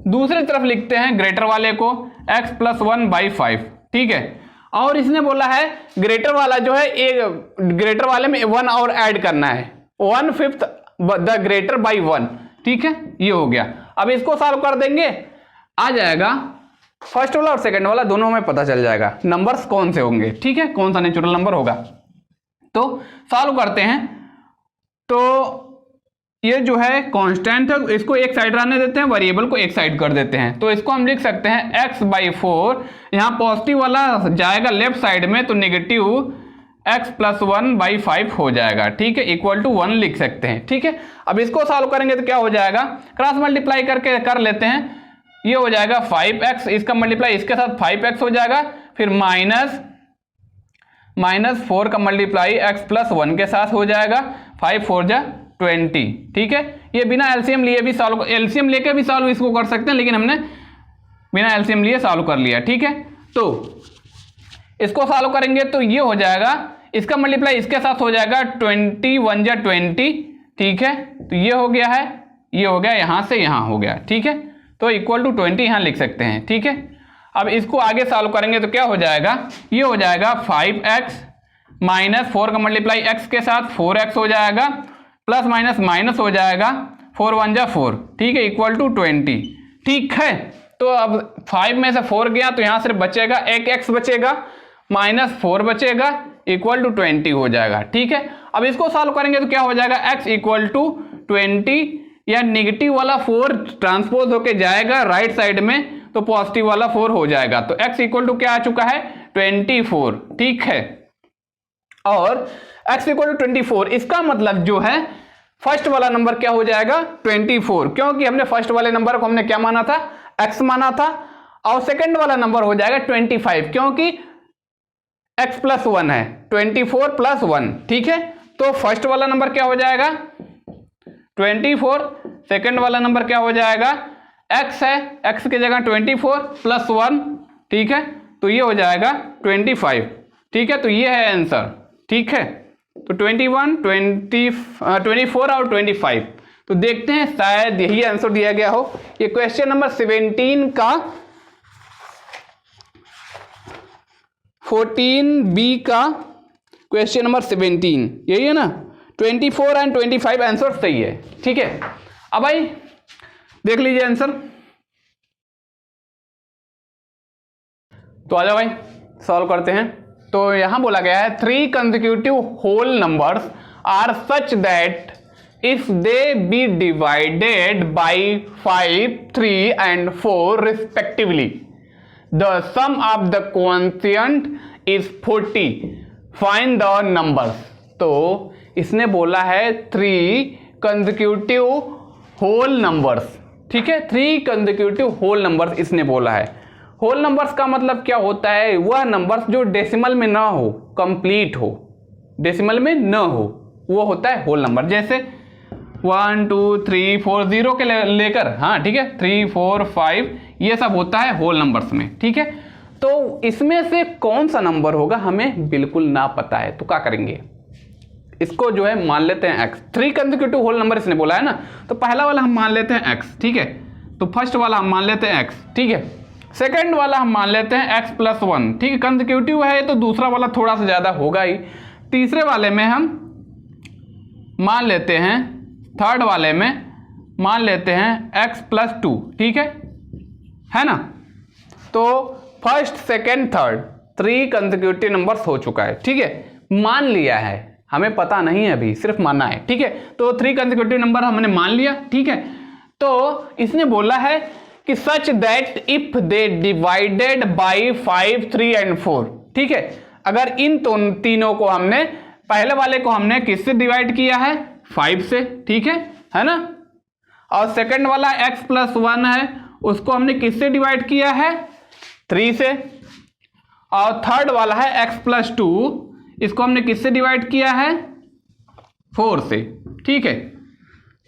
दूसरी तरफ लिखते हैं ग्रेटर वाले को x + 1/5, ठीक है। और इसने बोला है ग्रेटर वाला जो है, एक ग्रेटर वाले में 1 और ऐड करना है, 1/5 द ग्रेटर बाई 1, ठीक है। ये हो गया। अब इसको सॉल्व कर देंगे, आ जाएगा फर्स्ट वाला और सेकंड वाला दोनों में पता चल जाएगा नंबर्स कौन से होंगे, ठीक है, कौन सा नेचुरल नंबर होगा। तो सॉल्व करते हैं। तो ये जो है कांस्टेंट है, इसको एक साइड रहने देते हैं, वेरिएबल को एक साइड कर देते हैं। तो इसको हम लिख सकते हैं x/4, यहाँ पॉजिटिव वाला जाएगा लेफ्ट साइड में तो नेगेटिव x + 1/5 हो जाएगा, ठीक है, = 1 लिख सकते हैं, ठीक है। अब इसको सॉल्व करेंगे तो क्या हो जाएगा? क्रॉस मल्टीप्लाई करके कर लेते हैं, ये हो जाएगा 5x, इसका मल्टीप्लाई इसके साथ 5x हो जाएगा, फिर -4 का मल्टीप्लाई x + 1 के साथ हो जाएगा, 5 4 जा 20, ठीक है। ये बिना एलसीएम लिए भी सॉल्व, एलसीएम लेके भी सॉल्व इसको कर सकते हैं, लेकिन हमने बिना एलसीएम लिए सॉल्व कर लिया, ठीक है। तो इसको सॉल्व करेंगे तो ये हो जाएगा, इसका मल्टीप्लाई इसके साथ हो जाएगा 21 जा 20, ठीक है। तो ये हो गया है, ये हो गया, यहां से यहां हो गया, ठीक है। तो = 20 यहां लिख सकते हैं, ठीक है। अब इसको आगे सॉल्व करेंगे तो क्या हो जाएगा? ये हो जाएगा 5x -4 का मल्टीप्लाई x के साथ 4x हो जाएगा, प्लस माइनस हो जाएगा, 4 1 जा 4, ठीक है, = 20, ठीक है। तो अब 5 में से 4 गया तो यहां सिर्फ बचेगा एक x बचेगा, -4 बचेगा, = 20 हो जाएगा, ठीक है। अब इसको सॉल्व करेंगे तो क्या हो जाएगा? x = 20, या नेगेटिव वाला 4 ट्रांसपोज होके जाएगा राइट साइड में तो पॉजिटिव वाला 4 हो जाएगा। तो x = क्या आ चुका है? 24, ठीक है। और x = 24, इसका मतलब जो है फर्स्ट वाला नंबर क्या हो जाएगा? 24, क्योंकि हमने फर्स्ट वाले नंबर को हमने क्या माना था? x माना था। और सेकंड वाला नंबर हो जाएगा 25, क्योंकि x + 1 है, 24 + 1, ठीक है। तो फर्स्ट वाला नंबर क्या हो जाएगा? 24, सेकंड वाला नंबर क्या हो जाएगा? x है, x की जगह 24 + 1, ठीक है। तो ये हो जाएगा 25, ठीक है। तो ये है आंसर, ठीक है। तो 21, 24 और 25, तो देखते हैं शायद यही आंसर दिया गया हो। ये क्वेश्चन नंबर 17 का 14B का क्वेश्चन नंबर 17 यही है ना। 24 एंड 25 आंसर सही है, ठीक है। अब भाई देख लीजिए आंसर, तो आ जाओ भाई सॉल्व करते हैं। तो यहां बोला गया है 3 consecutive whole numbers are such that if they be divided by 5, 3 and 4 respectively, the sum of the quotient is 40. Find the numbers. तो इसने बोला है 3 कंसेक्यूटिव होल नंबर्स, ठीक है, 3 कंसेक्यूटिव होल नंबर्स इसने बोला है। होल नंबर्स का मतलब क्या होता है? वह नंबर्स जो डेसिमल में ना हो, कंप्लीट हो, डेसिमल में न हो, वो होता है होल नंबर। जैसे 1 2 3 4 0 के लेकर, हाँ ठीक है, 3 4 5 ये सब होता है होल नंबर्स में, ठीक है। तो इसमें से कौन सा नंबर होगा हमें बिल्कुल ना पता है, तो क्या करेंगे? इसको जो है मान लेते हैं x। 3 कंसेक्यूटिव होल नंबर इसने बोला है ना, तो पहला वाला हम मान लेते हैं x, ठीक है। तो फर्स्ट वाला हम मान लेते हैं x, ठीक है। सेकंड वाला हम मान लेते हैं x + 1, ठीक है, कंसेक्यूटिव है तो दूसरा वाला थोड़ा सा ज्यादा होगा ही। तीसरे वाले में हम मान लेते हैं, थर्ड वाले में मान लेते हैं x + 2, ठीक है ना। तो first second third 3 consecutive numbers हो चुका है, ठीक है, मान लिया है, हमें पता नहीं है अभी, सिर्फ मानना है, ठीक है। तो 3 कंसेक्यूटिव नंबर हमने मान लिया, ठीक है। तो इसने बोला है कि such that if they divided by 5 3 and 4, ठीक है, अगर इन तीनों को हमने, पहले वाले को हमने किससे डिवाइड किया है? 5 से, ठीक है ना। और सेकंड वाला x + 1 है, उसको हमने किससे डिवाइड किया है? 3 से। और थर्ड वाला है x + 2, इसको हमने किससे डिवाइड किया है? 4 से, ठीक है।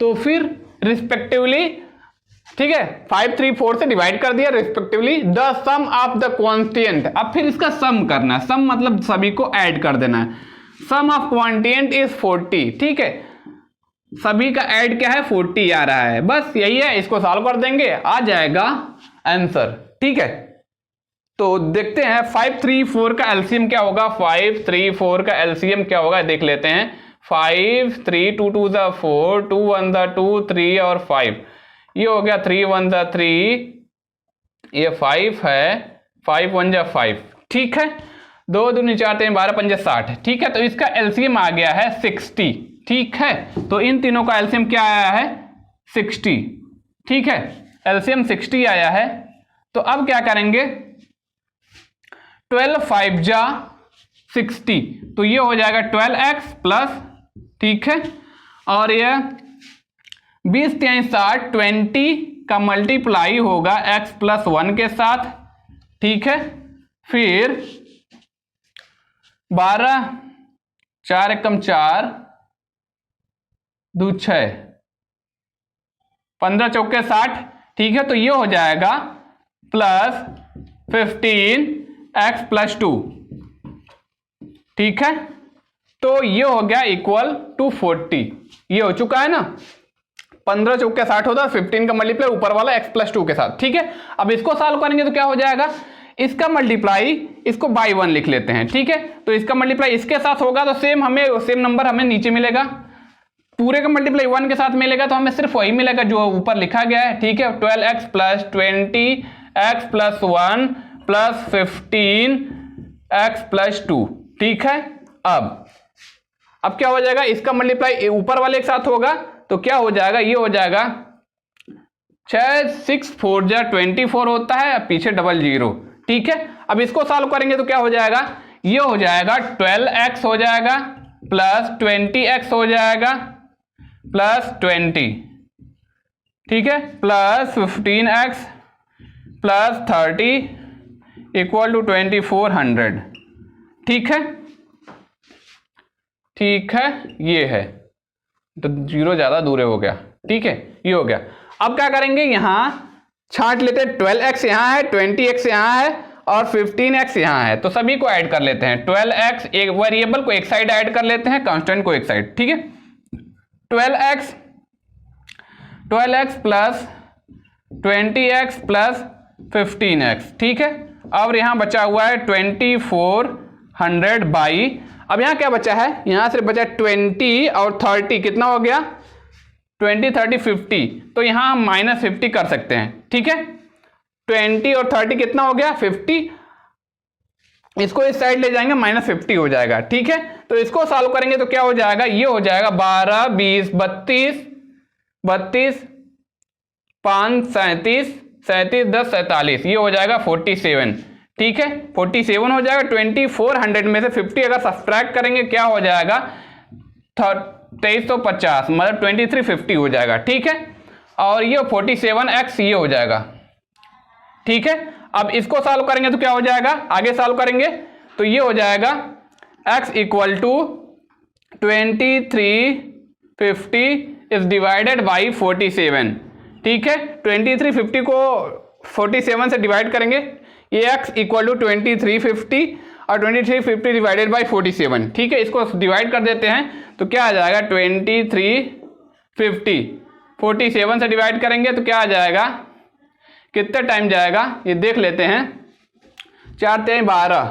तो फिर रिस्पेक्टिवली, ठीक है, 5 3 4 से डिवाइड कर दिया respectively. The sum of the quotient, अब फिर इसका सम करना है, सम मतलब सभी को ऐड कर देना है। सम ऑफ क्वांटिएंट इज 40, ठीक है, सभी का ऐड क्या है? 40 आ रहा है, बस यही है, इसको सॉल्व कर देंगे, आ जाएगा आंसर, ठीक है। तो देखते हैं 5 3 4 का एलसीएम क्या होगा, 5 3 4 का एलसीएम क्या होगा, देख लेते हैं। 5 3 2 2 4 2 1 2 3 और 5, ये हो गया 3 1 3, ये 5 है, 5 1 5, ठीक है। 2 2 4 3 12 5 60, ठीक है। तो इसका एलसीएम आ गया है 60, ठीक है। तो इन तीनों का एलसीएम क्या आया है? 60, ठीक है, एलसीएम 60 आया है। तो अब क्या करेंगे? 12 5 जा 60, तो ये हो जाएगा 12x प्लस, ठीक है, और ये 20 3 60, 20 का मल्टीप्लाई होगा x + 1 के साथ, ठीक है। फिर 12 4 एकम 4 2 6 15 चौके 60, ठीक है। तो ये हो जाएगा प्लस 15x + 2, ठीक है। तो ये हो गया इक्वल टू 40, ये हो चुका है ना। 15 चौके 60 होता है, 15 का मल्टीप्लाई ऊपर वाला x + 2 के साथ, ठीक है। अब इसको सॉल्व करेंगे तो क्या हो जाएगा? इसका मल्टीप्लाई, इसको बाई 1 लिख लेते हैं, ठीक है। तो इसका मल्टीप्लाई इसके साथ होगा तो सेम नंबर हमें नीचे मिलेगा। पूरे का मल्टीप्लाई 1 के साथ मिलेगा तो हमें सिर्फ वही मिलेगा जो ऊपर लिखा गया है, ठीक है। 12x + 20x + 1 + 15x + 2, ठीक है। अब क्या हो जाएगा? इसका मल्टीप्लाई ऊपर वाले के साथ होगा तो क्या हो जाएगा? ये हो जाएगा 6 6 4 जा 24 होता है, पीछे डबल 0, ठीक है। अब इसको सॉल्व करेंगे तो क्या हो जाएगा? ये हो जाएगा 12x हो जाएगा प्लस 20x हो जाएगा प्लस 20, ठीक है, plus 15x plus 30 equal to 2400, ठीक है, ठीक है। ये है तो 0 ज्यादा दूर हो गया, ठीक है, ये हो गया। अब क्या करेंगे? यहां छांट लेते हैं, 12x यहां है, 20x यहां है और 15x यहां है, तो सभी को ऐड कर लेते हैं। 12x, एक वेरिएबल को एक साइड ऐड कर लेते हैं, कांस्टेंट को एक साइड, ठीक है। 12x plus 20x plus 15x, ठीक है। अब यहां बचा हुआ है 2400 बाई, अब यहां क्या बचा है? यहां सिर्फ बचा 20 और 30, कितना हो गया? 20 30 50, तो यहां हम -50 कर सकते हैं, ठीक है। 20 और 30 कितना हो गया? 50, इसको इस साइड ले जाएंगे -50 हो जाएगा, ठीक है। तो इसको सॉल्व करेंगे तो क्या हो जाएगा? ये हो जाएगा 12 20 32 32 5 37 37 10 47, ये हो जाएगा 47, ठीक है 47 हो जाएगा। 2400 में से 50 अगर सब्सट्रैक्ट करेंगे क्या हो जाएगा 2350 मतलब 2350 हो जाएगा। ठीक है और ये 47x ये हो जाएगा। ठीक है अब इसको सॉल्व करेंगे तो क्या हो जाएगा, आगे सॉल्व करेंगे तो ये हो जाएगा x equal to 2350 is divided by 47। ठीक है 2350 को 47 से डिवाइड करेंगे, ये x इक्वल टू 2350 और 2350 डिवाइडेड बाई 47। ठीक है इसको डिवाइड कर देते हैं तो क्या आ जाएगा 2350 47 से डिवाइड करेंगे तो क्या आ जाएगा, कितना टाइम जाएगा ये देख लेते हैं। 4 3 12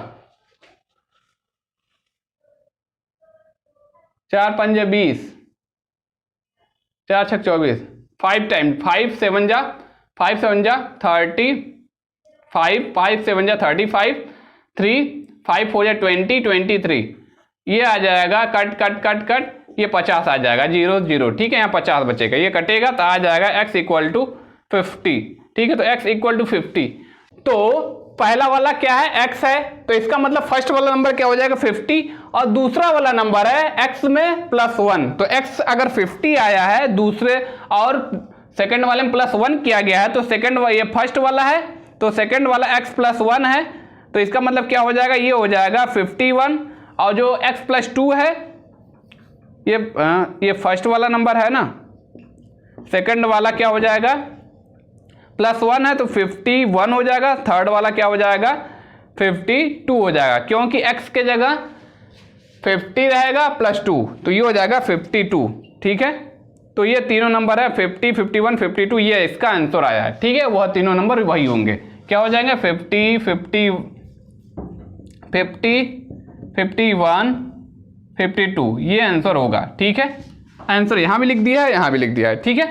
4 5 20 4 6 24 5 टाइम 5 7 जा 5 7 जा 30 5 7 जा 35 3 5 4 जा 20 23 ये आ जाएगा कट कट कट कट ये 50 आ जाएगा 0 0। ठीक है यहाँ 50 बचेगा, ये कटेगा तो आ जाएगा x इक्वल टू 50। ठीक है तो x इक्वल टू 50। तो पहला वाला क्या है x है तो इसका मतलब फर्स्ट वाला नंबर क्या हो जाएगा 50 और दूसरा वाला नंबर है x में +1। तो x अगर 50 आया है दूसरे और सेकंड वाले में +1 किया गया है तो सेकंड ये फर्स्ट वाला है तो सेकंड वाला x +1 है तो इसका मतलब क्या हो जाएगा, ये हो जाएगा 51 और जो x +2 है ये फर्स्ट वाला नंबर है ना, सेकंड वाला क्या हो जाएगा +1 है तो 51 हो जाएगा, थर्ड वाला क्या हो जाएगा 52 हो जाएगा क्योंकि x के जगह 50 रहेगा +2 तो ये हो जाएगा 52। ठीक है तो ये तीनों नंबर है 50 51 52 ये इसका आंसर आया है। ठीक है वह तीनों नंबर वही होंगे, क्या हो जाएंगे 50 51 52 ये आंसर होगा। ठीक है आंसर यहां भी लिख दिया है यहां भी लिख दिया है। ठीक है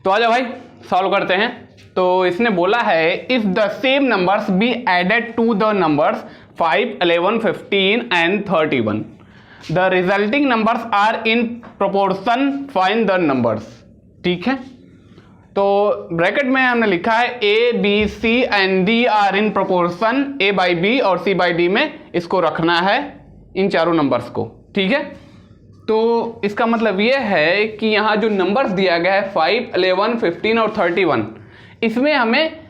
तो आ जाओ भाई सॉल्व करते हैं। तो इसने बोला है if the same numbers be added to the numbers 5 11 15 and 31 the resulting numbers are in proportion find the numbers. ठीक है तो ब्रैकेट में हमने लिखा है A B C and D are in proportion a by B और c बाई डी में इसको रखना है इन चारों नंबर्स को। ठीक है तो इसका मतलब ये है कि यहाँ जो नंबर्स दिया गया है 5 11 15 और 31 इसमें हमें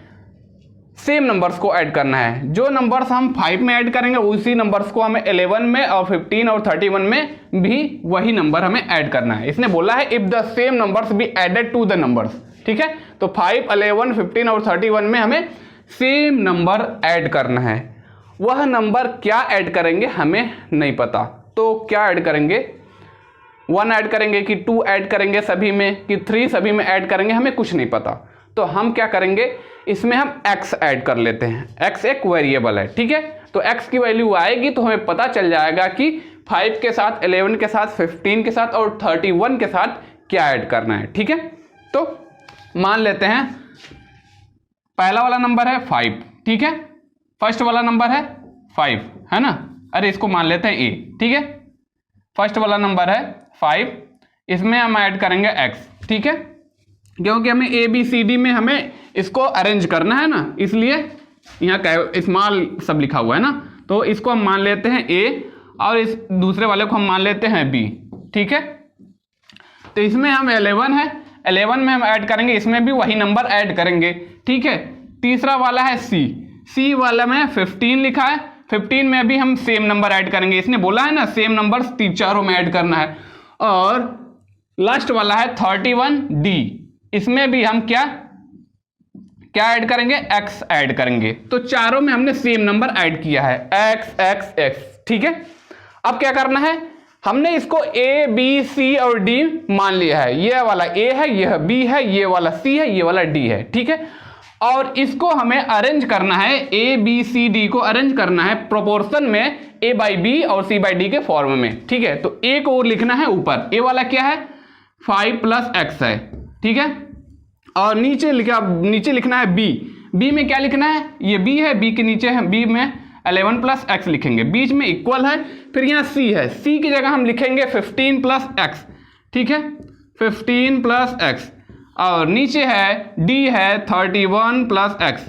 सेम नंबर्स को ऐड करना है। जो नंबर्स हम 5 में ऐड करेंगे उसी नंबर्स को हमें 11 में और 15 और 31 में भी वही नंबर हमें ऐड करना है। इसने बोला है if the same numbers be added to the numbers. ठीक है तो 5 11 15 और 31 में हमें सेम नंबर ऐड करना है। वह नंबर क्या ऐड करेंगे हमें नहीं पता, तो क्या ऐड करेंगे 1 ऐड करेंगे कि 2 ऐड करेंगे सभी में कि 3 सभी में ऐड करेंगे हमें कुछ नहीं पता। तो हम क्या करेंगे इसमें हम x ऐड कर लेते हैं, x एक वेरिएबल है। ठीक है तो x की वैल्यू आएगी तो हमें पता चल जाएगा कि 5 के साथ 11 के साथ 15 के साथ और 31 के साथ क्या ऐड करना है। ठीक है तो मान लेते हैं पहला वाला नंबर है 5। ठीक है फर्स्ट वाला नंबर है 5 है ना, अरे इसको मान लेते हैं a। ठीक है फर्स्ट वाला नंबर है 5 इसमें हम ऐड करेंगे x। ठीक है क्योंकि हमें a b c d में हमें इसको अरेंज करना है ना, इसलिए यहाँ स्मॉल सब लिखा हुआ है ना, तो इसको हम मान लेते हैं a और इस दूसरे वाले को हम मान लेते हैं b। ठीक है तो इसमें हम 11 है 11 में हम ऐड करेंगे, इसमें भी वही नंबर ऐड करेंगे। ठीक है तीसरा वाला है c वाला में 15 लिखा है, 15 में भी हम सेम नंबर ऐड करेंगे। इसने बोला है ना सेम नंबर चारों में ऐड करना है। और लास्ट वाला है 31d इसमें भी हम क्या ऐड करेंगे x ऐड करेंगे। तो चारों में हमने सेम नंबर ऐड किया है x x x। ठीक है अब क्या करना है हमने इसको a b c और d मान लिया है, ये वाला a है यह b है ये वाला c है ये वाला d है। ठीक है और इसको हमें अरेंज करना है a b c d को अरेंज करना है प्रोपोर्शन में a बाई b और c बाई d के फॉर्म में। ठीक है तो a को लिखना है ऊपर, a वाला क्या है 5 + x है। ठीक है और नीचे लिखना है b में क्या लिखना है ये b है, b के नीचे है b में 11 + x लिखेंगे, बीच में इक्वल है। फिर यहाँ c है, c की जगह हम लिखेंगे 15 + x। ठीक है 15 + x और नीचे है डी है 31 प्लस एक्स।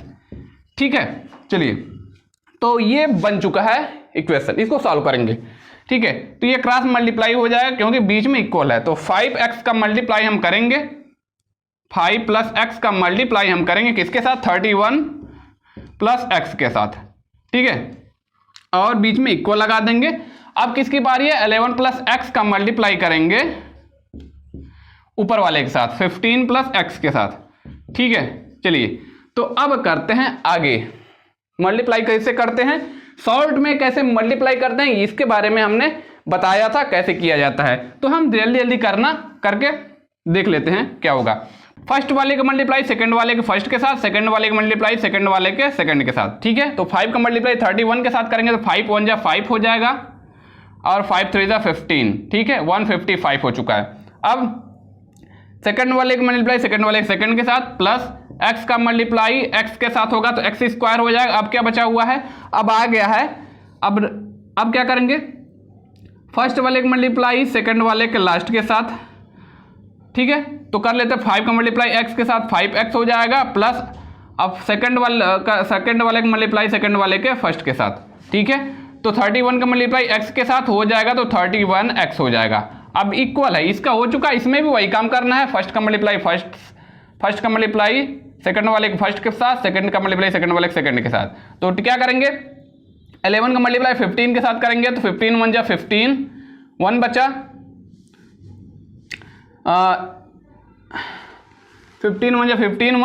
ठीक है, चलिए तो ये बन चुका है इक्वेशन, इसको सॉल्व करेंगे। ठीक है, तो ये क्रॉस मल्टीप्लाई हो जाएगा क्योंकि बीच में इक्वल है, तो 5x का मल्टीप्लाई हम करेंगे, 5 प्लस एक्स का मल्टीप्लाई हम करेंगे किसके साथ, 31 प्लस एक्स के साथ। ठीक है, और बीच में इक्वल लगा देंगे। अब किसकी बारी है, 11 प्लस एक्स का मल्टीप्लाई करेंगे ऊपर वाले के साथ 15 प्लस एक्स के साथ। ठीक है, चलिए तो अब करते हैं आगे, मल्टीप्लाई कैसे करते हैं, शॉर्ट में कैसे मल्टीप्लाई करते हैं, इसके बारे में हमने बताया था कैसे किया जाता है। तो हम जल्दी जल्दी करके देख लेते हैं क्या होगा। फर्स्ट वाले का मल्टीप्लाई सेकंड वाले के फर्स्ट के साथ, सेकंड वाले का मल्टीप्लाई सेकंड वाले के सेकंड के साथ। ठीक है, तो 5 का मल्टीप्लाई 31 के साथ करेंगे तो 5 1 जा 5 हो जाएगा और 5 3 जा 15। ठीक है, 155 हो चुका है। अब सेकंड वाले का मल्टीप्लाई सेकंड वाले के सेकंड के साथ प्लस एक्स का मल्टीप्लाई एक्स के साथ होगा तो एक्स स्क्वायर हो जाएगा। अब क्या बचा हुआ है, अब आ गया है, अब क्या करेंगे, फर्स्ट वाले का मल्टीप्लाई सेकंड वाले के लास्ट के साथ। ठीक है, तो कर लेते हैं 5 का मल्टीप्लाई एक्स के साथ 5x हो जाएगा प्लस अब सेकंड वाले का मल्टीप्लाई सेकंड वाले के फर्स्ट के साथ। ठीक है, तो 31 का मल्टीप्लाई एक्स के साथ हो जाएगा तो 31x हो जाएगा। अब इक्वल है, इसका हो चुका, इसमें भी वही काम करना है, फर्स्ट का मल्टीप्लाई फर्स्ट का मल्टीप्लाई सेकंड वाले के फर्स्ट के साथ, सेकंड का मल्टीप्लाई सेकंड वाले के सेकंड के साथ। तो क्या करेंगे, 11 का मल्टीप्लाई 15 के साथ करेंगे तो 15 1 जा 15, 1 बचा 15 1 जा 15,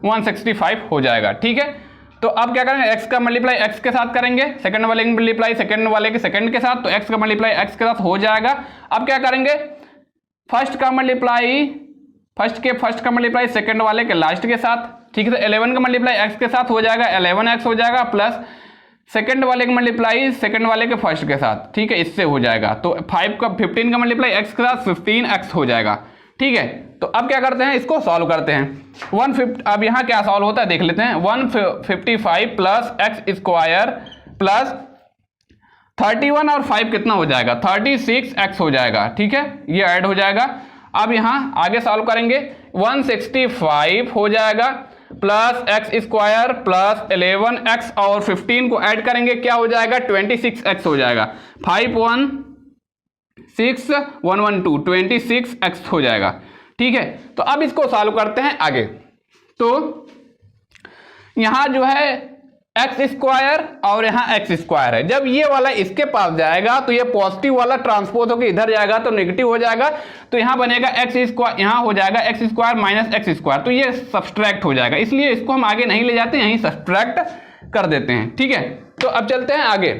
165 हो जाएगा। ठीक है, तो अब क्या करेंगे, x का मल्टीप्लाई x के साथ करेंगे, सेकंड वाले का मल्टीप्लाई सेकंड वाले के सेकंड के साथ, तो x का मल्टीप्लाई x के साथ हो जाएगा। अब क्या करेंगे, फर्स्ट का मल्टीप्लाई फर्स्ट का मल्टीप्लाई सेकंड वाले के लास्ट के साथ। ठीक है, तो 11 का मल्टीप्लाई x के साथ हो जाएगा 11x हो जाएगा प्लस सेकंड वाले का मल्टीप्लाई सेकंड वाले के फर्स्ट के साथ। ठीक है, इससे हो जाएगा तो 15 का मल्टीप्लाई x के साथ 15x हो जाएगा। ठीक है, तो अब क्या करते हैं, इसको सॉल्व करते हैं। 150, अब यहाँ क्या सॉल्व होता है देख लेते हैं। 155 प्लस एक्स स्क्वायर प्लस 31 और 5 कितना हो जाएगा, 36x हो जाएगा। ठीक है, ये ऐड हो जाएगा। अब यहाँ आगे सॉल्व करेंगे, 165 हो जाएगा plus x square plus 11x और 15 को ऐड करेंगे क्या हो जाएगा, 26x हो जाएगा। 5 1 6 1 1 2 26x हो जाएगा। ठीक है, तो अब इसको सॉल्व करते हैं आगे। तो यहां जो है एक्स स्क्वायर और यहाँ एक्स स्क्वायर है, जब ये वाला इसके पास जाएगा तो ये पॉजिटिव वाला ट्रांसपोज होकर इधर जाएगा तो नेगेटिव हो जाएगा, तो यहाँ बनेगा एक्स स्क्वायर, यहाँ हो जाएगा x square minus x square, तो ये सब्सट्रैक्ट हो जाएगा, इसलिए इसको हम आगे नहीं ले जाते, यहीं सब्सट्रैक्ट कर देते हैं। ठीक है, तो अब चलते हैं आगे।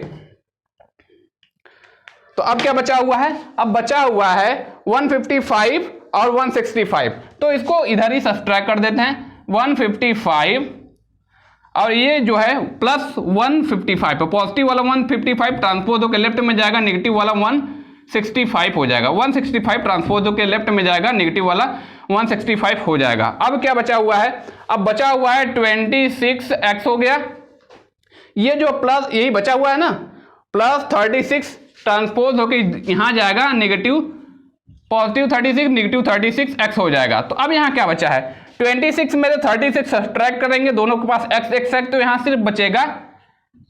तो अब क्या बचा हुआ है, अब बचा हुआ है 155 और 165, तो इसको इधर ही सब्सट्रैक्ट कर देते हैं। 155 और ये जो है प्लस 155, तो पॉजिटिव वाला 155 ट्रांसपोज होकर लेफ्ट में जाएगा, नेगेटिव वाला 165 हो जाएगा। 165 ट्रांसपोज होकर लेफ्ट में जाएगा, नेगेटिव वाला 165 हो जाएगा। अब क्या बचा हुआ है, अब बचा हुआ है 26x हो गया, ये जो प्लस यही बचा हुआ है ना, प्लस 36 ट्रांसपोज होकर यहां जाएगा, नेगेटिव पॉजिटिव 36 नेगेटिव 36x हो जाएगा। तो अब यहां क्या बचा है, 26 में से 36 सब्ट्रैक्ट करेंगे, दोनों के पास x है, तो यहां सिर्फ बचेगा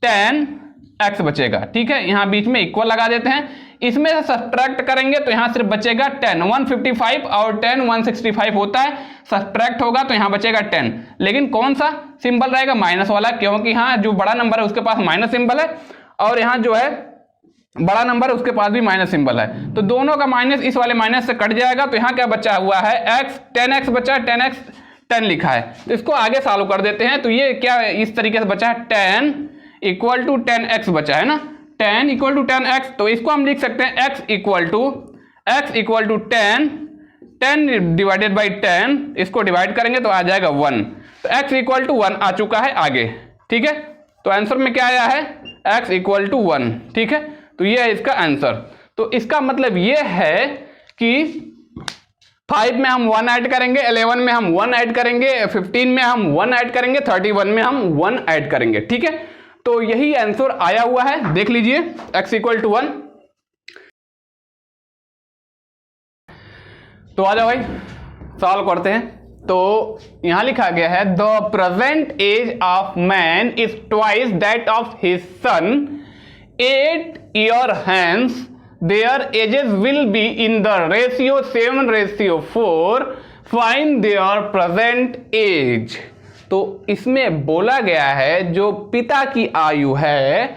10x बचेगा। ठीक है, यहां बीच में इक्वल लगा देते हैं, इसमें से सब्ट्रैक्ट करेंगे तो यहां सिर्फ बचेगा 10। 155 और 10 165 होता है, सब्ट्रैक्ट होगा तो यहां बचेगा 10, लेकिन कौन सा सिंबल रहेगा, माइनस वाला, क्योंकि यहां जो बड़ा नंबर है उसके पास माइनस सिंबल है और यहां जो है बड़ा नंबर है उसके पास भी माइनस सिंबल है, तो दोनों का माइनस इस वाले माइनस से कट जाएगा। तो यहाँ क्या बचा हुआ है, x 10x बचा है, 10x 10 लिखा है, तो इसको आगे सॉल्व कर देते हैं। तो ये क्या इस तरीके से बचा है, 10 इक्वल टू 10x बचा है ना, 10 इक्वल टू 10x, तो इसको हम लिख सकते हैं x equal to 10 divided by 10, इसको डिवाइड करेंगे तो आ जाएगा 1, तो x इक्वल टू 1 आ चुका है आगे। ठीक है, तो आंसर में क्या आया है, x इक्वल टू 1। ठीक है, तो ये है इसका आंसर। तो इसका मतलब ये है कि 5 में हम 1 ऐड करेंगे, 11 में हम 1 ऐड करेंगे, 15 में हम 1 ऐड करेंगे, 31 में हम 1 ऐड करेंगे। ठीक है, तो यही आंसर आया हुआ है, देख लीजिए x इक्वल टू 1। तो आ जाओ भाई, सॉल्व करते हैं। तो यहां लिखा गया है the present age of man is twice that of his son 8 years hence their ages will be in the ratio 7:4 find their present age। तो इसमें बोला गया है जो पिता की आयु है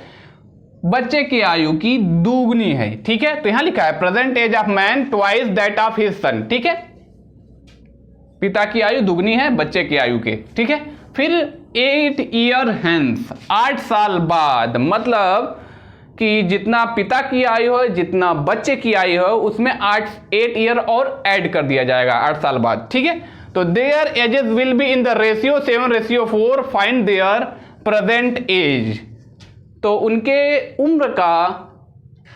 बच्चे की आयु की दुगनी है, ठीक है। तो यहां लिखा है present age of man twice that of his son, ठीक है। पिता की आयु दुगनी है बच्चे की आयु के, ठीक है। फिर 8 years hence 8 साल बाद, मतलब कि जितना पिता की आयु है जितना बच्चे की आयु है उसमें 8 ईयर और ऐड कर दिया जाएगा 8 साल बाद, ठीक है। तो their ages will be in the ratio 7:4 find their present age. तो उनके उम्र का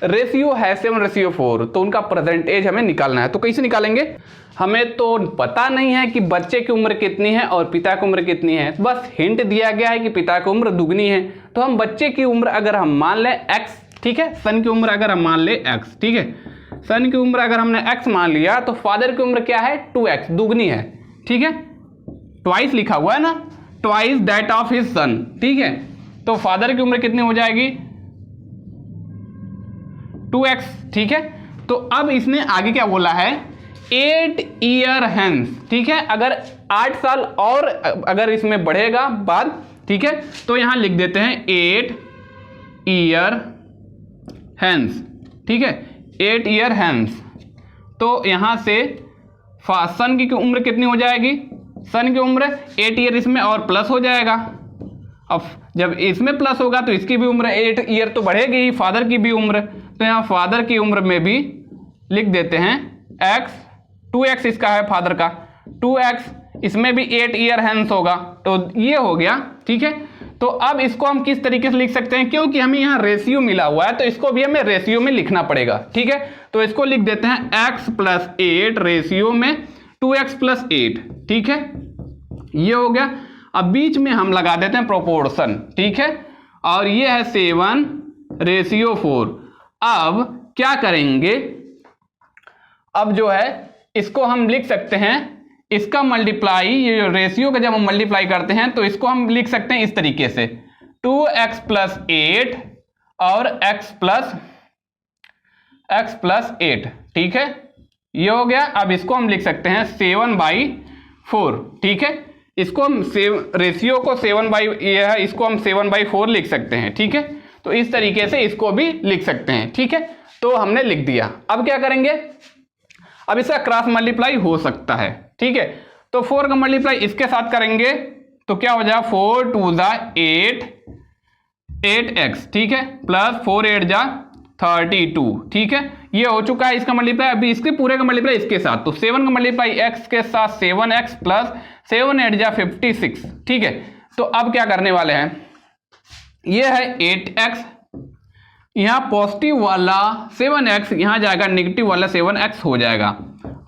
रेशियो है 7:4, तो उनका प्रेजेंट एज हमें निकालना है। तो कैसे निकालेंगे? हमें तो पता नहीं है कि बच्चे की उम्र कितनी है और पिता की उम्र कितनी है, बस हिंट दिया गया है कि पिता की उम्र दुगनी है। तो हम बच्चे की उम्र अगर हम मान लें x, ठीक है, सन की उम्र अगर हम मान लें x, ठीक है, सन की उम्र अगर हमने x मान लिया तो फादर की उम्र क्या है 2x, दुगनी है, ठीक है। ट्वाइस लिखा हुआ है ना, twice that of his son, ठीक है। तो फादर की उम्र कितनी हो जाएगी 2x, ठीक है। तो अब इसने आगे क्या बोला है 8 years hence, ठीक है। अगर 8 साल और अगर इसमें बढ़ेगा बाद, ठीक है, तो यहां लिख देते हैं 8 years hence, ठीक है, 8 years hence। तो यहां से सन की उम्र कितनी हो जाएगी, सन की उम्र 8 ईयर इसमें और प्लस हो जाएगा। अब जब इसमें प्लस होगा तो इसकी भी उम्र 8 ईयर तो बढ़ेगी ही, फादर की भी उम्र। तो यहाँ फादर की उम्र में भी लिख देते हैं x, 2x इसका है फादर का, 2x, इसमें भी 8 ईयर हैंस होगा। तो ये हो गया, ठीक है। तो अब इसको हम किस तरीके से लिख सकते हैं, क्योंकि हमें यहाँ रेशियो मिला हुआ है तो इसको भी हमें रेशियो में लिखना पड़ेगा, ठीक है। तो इसको लिख देते हैं x + 8 रेशियो में 2x + 8, ठीक है, ये हो गया। अब बीच में हम लगा देते हैं प्रोपोर्शन, ठीक है, और ये है 7:4। अब क्या करेंगे, अब जो है इसको हम लिख सकते हैं, इसका मल्टीप्लाई, ये रेशियो का जब हम मल्टीप्लाई करते हैं तो इसको हम लिख सकते हैं इस तरीके से 2x + 8 और x + 8, ठीक है, ये हो गया। अब इसको हम लिख सकते हैं 7/4, ठीक है। इसको हम रेशियो को 7/, इसको हम 7/4 लिख सकते हैं, ठीक है। तो इस तरीके से इसको भी लिख सकते हैं, ठीक है। तो हमने लिख दिया। अब क्या करेंगे, अब इसका क्रॉस मल्टीप्लाई हो सकता है, ठीक है। तो 4 का मल्टीप्लाई इसके साथ करेंगे तो क्या हो जाएगा 4 × 2 = 8, 8x, ठीक है, प्लस 4 × 8 = 32, ठीक है, ये हो चुका है इसका मल्टीप्लाई। अभी इसके पूरे का मल्टीप्लाई इसके साथ, तो 7 का मल्टीप्लाई x के साथ 7x प्लस 7 × 8 = 56, ठीक है। तो अब क्या करने वाले हैं, ये है 8x, यहाँ पॉजिटिव वाला 7x यहाँ जाएगा, नेगेटिव वाला 7x हो जाएगा,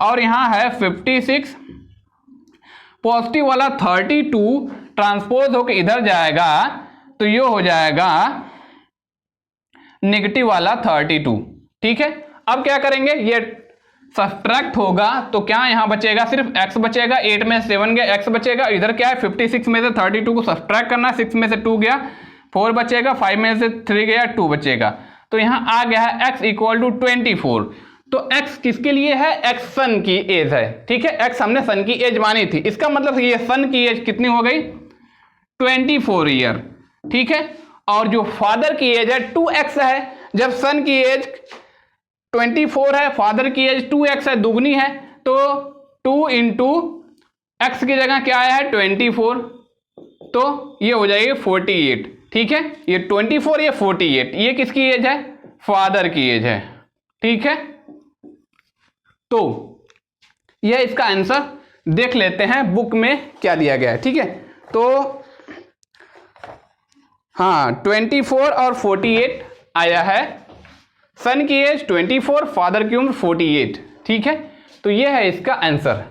और यहाँ है 56, पॉजिटिव वाला 32 ट्रांसपोज होकर इधर जाएगा तो ये हो जाएगा नेगेटिव वाला 32, ठीक है। अब क्या करेंगे, ये सब्ट्रैक्ट होगा तो क्या यहाँ बचेगा, सिर्फ x बचेगा, 8 में 7 गया, x बचेगा, इधर क्या है 56 में से 32 को सब्ट्रैक्ट करना, 6 में से 2 गया, 4 बचेगा, 5 में से 3 गया, 2 बचेगा। तो यहाँ आ गया है x = 24। तो x किसके लिए है, x सन की एज है, ठीक है, x हमने सन की एज मानी थी, इसका मतलब ये सन की एज कितनी हो गई 24 ईयर, ठीक है। और जो फादर की एज है 2x है, जब सन की एज 24 है, फादर की एज 2x है, दुगनी है, तो 2 × x की जगह क्या आया है 24, तो ये हो जाएगी 48, ठीक है। ये 24, ये 48, ये किसकी एज है, फादर की एज है, ठीक है। तो यह इसका आंसर, देख लेते हैं बुक में क्या दिया गया है, ठीक है। तो हाँ 24 और 48 आया है, सन की एज 24, फादर की उम्र 48, ठीक है। तो यह है इसका आंसर।